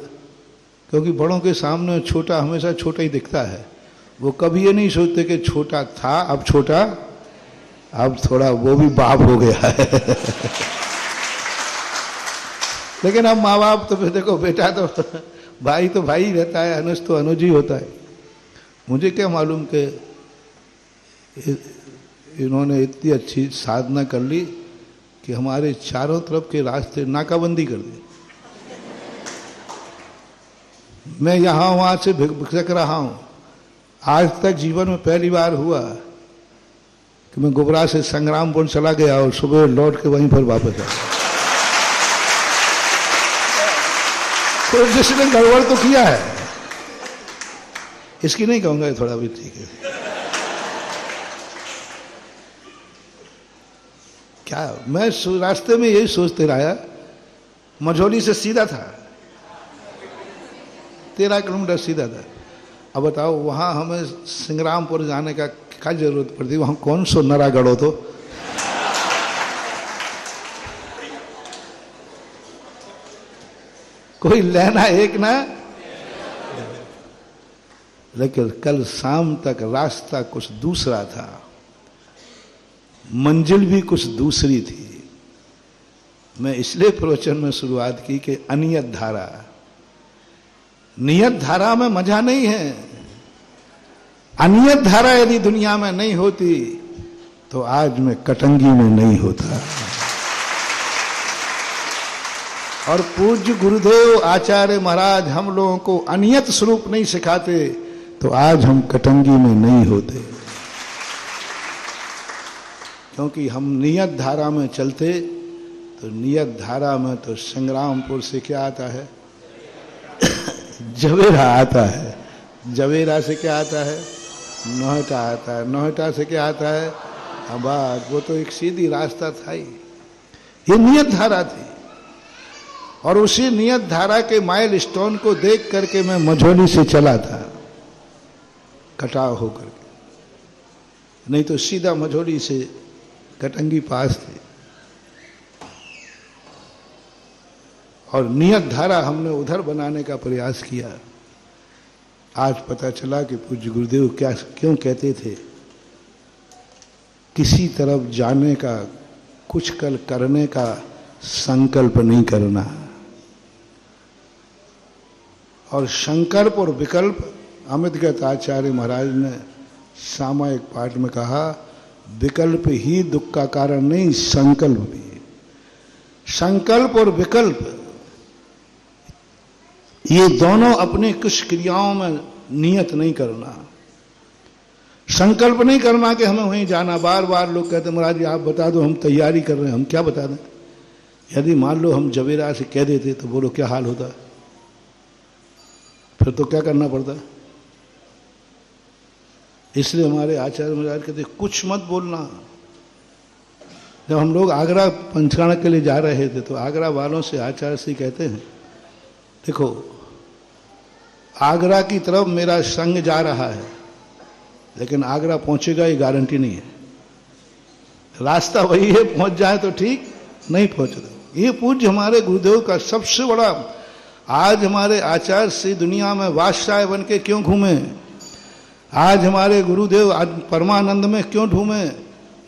क्योंकि बड़ों के सामने छोटा हमेशा छोटा ही दिखता है, वो कभी ये नहीं सोचते कि छोटा था अब छोटा, अब थोड़ा वो भी बाप हो गया है लेकिन अब माँ बाप तो फिर देखो, बेटा तो भाई ही रहता है, अनुज तो अनुज ही होता है। मुझे क्या मालूम कि इन्होंने इतनी अच्छी साधना कर ली कि हमारे चारों तरफ के रास्ते नाकाबंदी कर दी। मैं यहाँ वहाँ से भटक रहा हूँ, आज तक जीवन में पहली बार हुआ कि मैं गोबरा से संग्रामपुर चला गया और सुबह लौट के वहीं पर वापस आया। तो जिसने गड़बड़ तो किया है, इसकी नहीं कहूंगा, थोड़ा भी ठीक है। क्या मैं रास्ते में यही सोचते रहा, मझौली से सीधा था 13 किलोमीटर सीधा था। अब बताओ वहां हमें संग्रामपुर जाने का क्या जरूरत पड़ती, वहां कौन सो नरा गढ़ो तो कोई लेना एक ना, लेकिन कल शाम तक रास्ता कुछ दूसरा था, मंजिल भी कुछ दूसरी थी। मैं इसलिए प्रवचन में शुरुआत की कि अनियत धारा, नियत धारा में मजा नहीं है। अनियत धारा यदि दुनिया में नहीं होती तो आज मैं कटंगी में नहीं होता। और पूज्य गुरुदेव आचार्य महाराज हम लोगों को अनियत स्वरूप नहीं सिखाते तो आज हम कटंगी में नहीं होते, क्योंकि हम नियत धारा में चलते तो नियत धारा में तो संग्रामपुर से क्या आता है जवेरा आता है, जवेरा से क्या आता है नोहटा आता है, नोहटा से क्या आता है आबाद। वो तो एक सीधी रास्ता था ही, ये नियत धारा थी। और उसी नियत धारा के माइल स्टोन को देख करके मैं मझौली से चला था कटाव होकर के, नहीं तो सीधा मझौली से कटंगी पास थी। और नियत धारा हमने उधर बनाने का प्रयास किया। आज पता चला कि पूज्य गुरुदेव क्या क्यों कहते थे किसी तरफ जाने का, कुछ कल करने का संकल्प नहीं करना। और संकल्प और विकल्प, अमितगत आचार्य महाराज ने सामायिक पाठ में कहा, विकल्प ही दुख का कारण नहीं, संकल्प भी। संकल्प और विकल्प ये दोनों अपने कुछ क्रियाओं में नियत नहीं करना। संकल्प नहीं करना कि हमें वहीं जाना। बार बार लोग कहते हैं महाराज जी आप बता दो, हम तैयारी कर रहे हैं। हम क्या बता दें? यदि मान लो हम जवेरा से कह देते तो बोलो क्या हाल होता? फिर तो क्या करना पड़ता? इसलिए हमारे आचार्य महाराज कहते कुछ मत बोलना। जब हम लोग आगरा पंचकाणक के लिए जा रहे थे तो आगरा वालों से आचार्य श्री कहते हैं, देखो आगरा की तरफ मेरा संग जा रहा है, लेकिन आगरा पहुंचेगा ये गारंटी नहीं है। रास्ता वही है, पहुंच जाए तो ठीक, नहीं पहुंचता। ये पूज्य हमारे गुरुदेव का सबसे बड़ा, आज हमारे आचार्य श्री दुनिया में बादशाह बन के क्यों घूमे? आज हमारे गुरुदेव आज परमानंद में क्यों घूमे?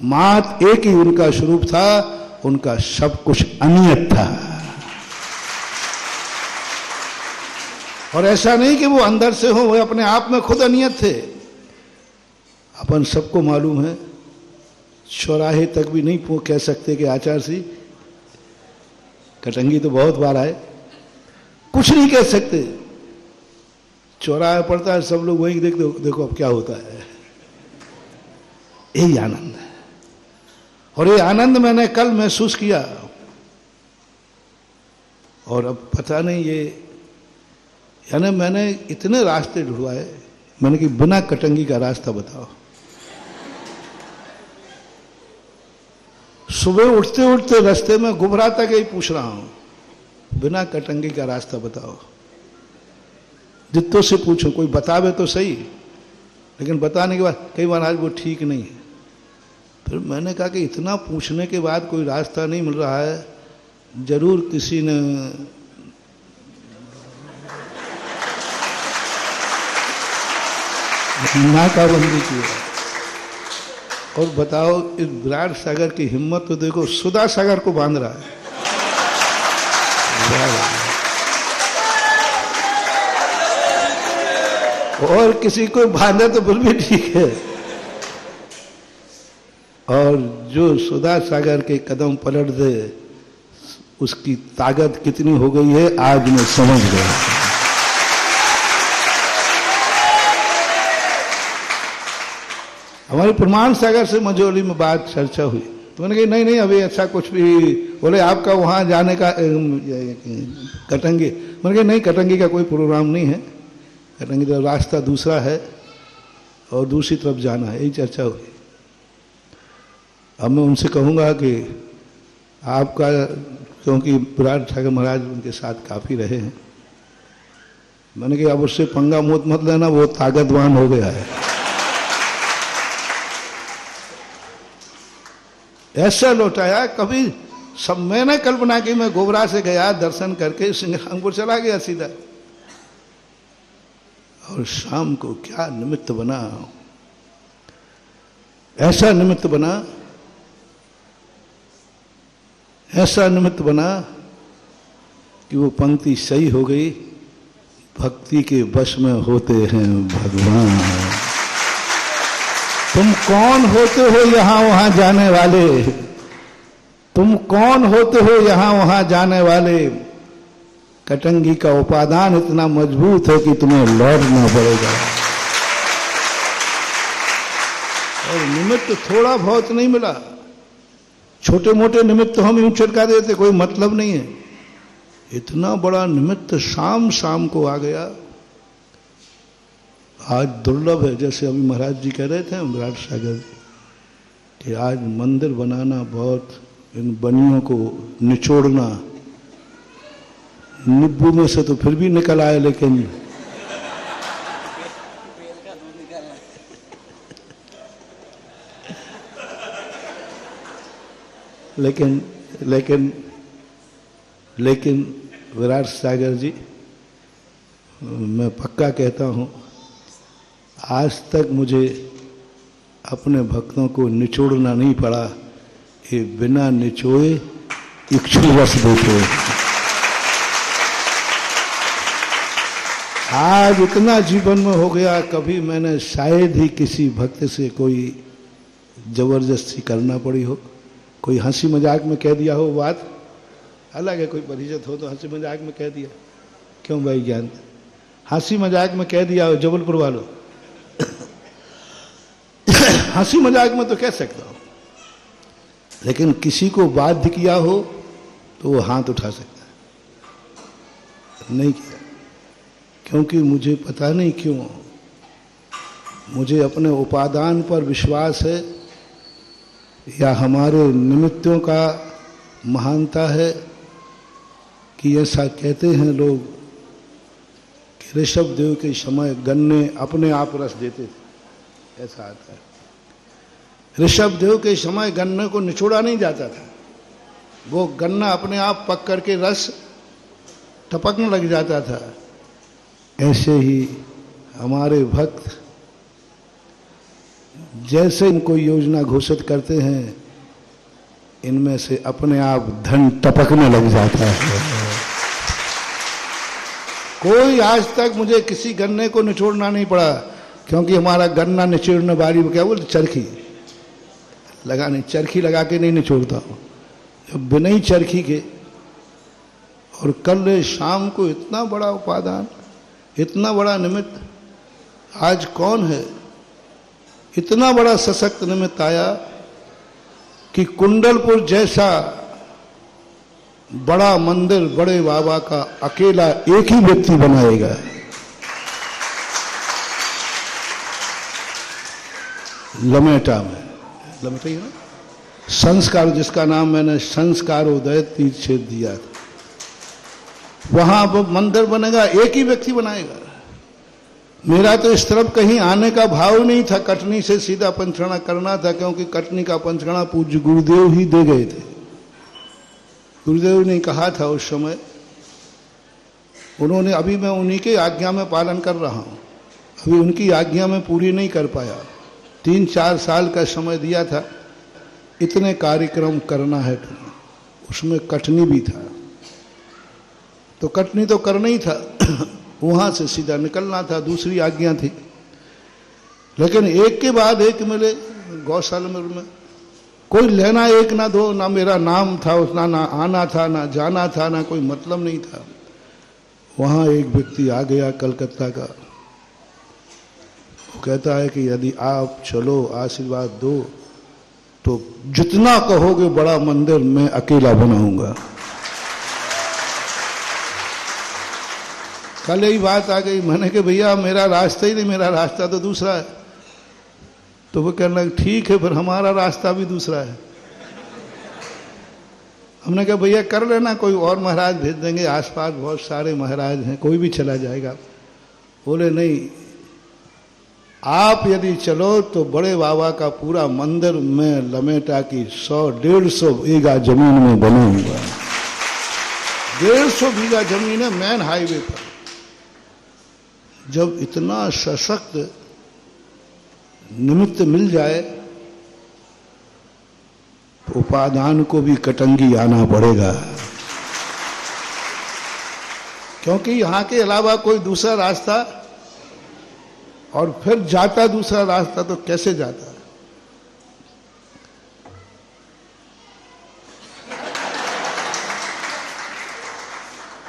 मात एक ही उनका स्वरूप था, उनका सब कुछ अनियत था। और ऐसा नहीं कि वो अंदर से हो, वो अपने आप में खुद अनियत थे। अपन सबको मालूम है, चौराहे तक भी नहीं कह सकते कि आचार्य श्री कटंगी तो बहुत बार आए, कुछ नहीं कह सकते। चौराहा पड़ता है, सब लोग वहीं देखते, देखो अब क्या होता है। यही आनंद है। और ये आनंद मैंने कल महसूस किया। और अब पता नहीं ये, यानी मैंने इतने रास्ते ढूंढवाए, मैंने कि बिना कटंगी का रास्ता बताओ। सुबह उठते उठते रास्ते में गुभरा तक यही पूछ रहा हूं, बिना कटंगी का रास्ता बताओ। जितों से पूछो, कोई बतावे तो सही, लेकिन बताने के बाद कई बार आज वो ठीक नहीं है। फिर मैंने कहा कि इतना पूछने के बाद कोई रास्ता नहीं मिल रहा है, जरूर किसी ने नाकाबंदी की है। और बताओ, इस विराट सागर की हिम्मत तो देखो, सुधा सागर को बांध रहा है। और किसी को बांधे तो बिल्कुल भी ठीक है। और जो सुधा सागर के कदम पलट दे, उसकी ताकत कितनी हो गई है आज मैं समझ गया। हमारे प्रमाण सागर से मझौली में बात चर्चा हुई, तो मैंने कहा नहीं नहीं अभी ऐसा कुछ भी, बोले आपका वहां जाने का कटंगी। मैंने कहा नहीं, कटंगी का कोई प्रोग्राम नहीं है, कटंगी तो रास्ता दूसरा है और दूसरी तरफ जाना है, यही चर्चा हुई। अब मैं उनसे कहूँगा कि आपका, क्योंकि विराट ठाकुर महाराज उनके साथ काफ़ी रहे हैं, मैंने कहा अब उससे पंगा मत लेना, वो ताकतवान हो गया है। ऐसा लौटाया कभी सब, मैंने कल्पना की मैं गोबरा से गया, दर्शन करके सिंघरामपुर चला गया सीधा। और शाम को क्या निमित्त बना, ऐसा निमित्त बना, ऐसा निमित्त बना कि वो पंक्ति सही हो गई, भक्ति के वश में होते हैं भगवान। तुम कौन होते हो यहां वहां जाने वाले, तुम कौन होते हो यहां वहां जाने वाले। कटंगी का उपादान इतना मजबूत है कि तुम्हें लौटना पड़ेगा। और निमित्त थोड़ा बहुत नहीं मिला, छोटे मोटे निमित्त तो हम यूं छिड़का देते, कोई मतलब नहीं है। इतना बड़ा निमित्त शाम शाम को आ गया, आज दुर्लभ है। जैसे अभी महाराज जी कह रहे थे विराट सागर कि आज मंदिर बनाना बहुत, इन बनियों को निचोड़ना, नींबू में से तो फिर भी निकल आए, लेकिन विराट सागर जी, मैं पक्का कहता हूं, आज तक मुझे अपने भक्तों को निचोड़ना नहीं पड़ा, ये बिना निचोए इक्षुवश देते। आज इतना जीवन में हो गया, कभी मैंने शायद ही किसी भक्त से कोई जबरदस्ती करना पड़ी हो, कोई हंसी मजाक में कह दिया हो बात अलग है, कोई परिचित हो तो हंसी मजाक में कह दिया, क्यों भाई ज्ञान, हंसी मजाक में कह दिया हो जबलपुर वालों हंसी मजाक में तो कह सकता हूं, लेकिन किसी को बाध्य किया हो तो वो हाथ उठा सकता है, नहीं किया, क्योंकि मुझे पता नहीं क्यों, मुझे अपने उपादान पर विश्वास है या हमारे निमित्तों का महानता है कि ऐसा कहते हैं लोग कि ऋषभ देव के समय गन्ने अपने आप रस देते थे, ऐसा आता है। ऋषभ देव के समय गन्ने को निचोड़ा नहीं जाता था, वो गन्ना अपने आप पक करके रस टपकने लग जाता था। ऐसे ही हमारे भक्त जैसे कोई योजना घोषित करते हैं, इनमें से अपने आप धन टपकने लग जाता है। कोई आज तक मुझे किसी गन्ने को निचोड़ना नहीं पड़ा, क्योंकि हमारा गन्ना निचोड़ने वाली क्या बोलते चरखी लगाने, चरखी लगा के नहीं निचोड़ता हूं, जब बिना ही चरखी के। और कल शाम को इतना बड़ा उपादान, इतना बड़ा निमित्त, आज कौन है, इतना बड़ा सशक्त निमित्त आया कि कुंडलपुर जैसा बड़ा मंदिर बड़े बाबा का अकेला एक ही व्यक्ति बनाएगा। लमेटा में, लमेटा ही ना, संस्कार, जिसका नाम मैंने संस्कारोदय तीर्थ क्षेत्र दिया था, वहां वो मंदिर बनेगा, एक ही व्यक्ति बनाएगा। मेरा तो इस तरफ कहीं आने का भाव नहीं था, कटनी से सीधा पंचगढ़ा करना था, क्योंकि कटनी का पंचगढ़ा पूज्य गुरुदेव ही दे गए थे। गुरुदेव ने कहा था उस समय, उन्होंने, अभी मैं उन्हीं के आज्ञा में पालन कर रहा हूं, अभी उनकी आज्ञा में पूरी नहीं कर पाया, 3-4 साल का समय दिया था, इतने कार्यक्रम करना है, उसमें कटनी भी था, तो कटनी तो करना ही था, वहां से सीधा निकलना था, दूसरी आज्ञा थी। लेकिन एक के बाद एक मिले गौशाला में, कोई लेना एक ना दो, ना मेरा नाम था उसना, ना आना था ना जाना था, ना कोई मतलब नहीं था। वहां एक व्यक्ति आ गया कलकत्ता का, वो कहता है कि यदि आप चलो आशीर्वाद दो तो जितना कहोगे बड़ा मंदिर मैं अकेला बनाऊंगा। कल यही बात आ गई, मैंने कहा भैया मेरा रास्ता ही नहीं, मेरा रास्ता तो दूसरा है। तो वो कहने लगे ठीक है, फिर हमारा रास्ता भी दूसरा है। हमने कहा भैया कर लेना, कोई और महाराज भेज देंगे, आसपास बहुत सारे महाराज हैं, कोई भी चला जाएगा। बोले नहीं, आप यदि चलो तो बड़े बाबा का पूरा मंदिर मैं लमेटा की 100-150 बीघा जमीन में बनाऊंगा। 150 बीघा जमीन है मेन हाईवे पर। जब इतना सशक्त निमित्त मिल जाए तो उपादान को भी कटंगी आना पड़ेगा, क्योंकि यहां के अलावा कोई दूसरा रास्ता, और फिर जाता दूसरा रास्ता तो कैसे जाता।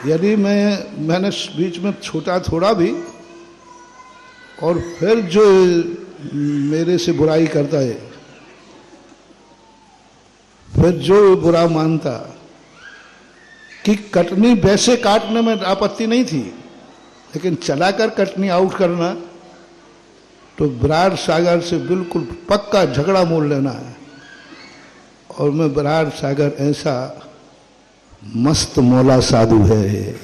यदि मैंने बीच में छूटा थोड़ा भी, और फिर जो मेरे से बुराई करता है, फिर जो बुरा मानता, कि कटनी वैसे काटने में आपत्ति नहीं थी, लेकिन चलाकर कटनी आउट करना तो बराड़ सागर से बिल्कुल पक्का झगड़ा मोल लेना है। और मैं बराड़ सागर ऐसा मस्त मौला साधु है,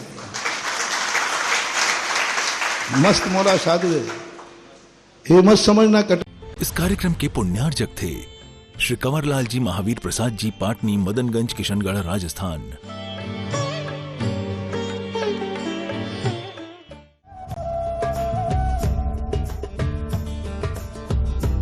मस्त मौला साधु है, ये मत समझना कट।
इस कार्यक्रम के पुण्यार्जक थे श्री कंवरलाल जी महावीर प्रसाद जी, पाटनी, मदनगंज, किशनगढ़, राजस्थान।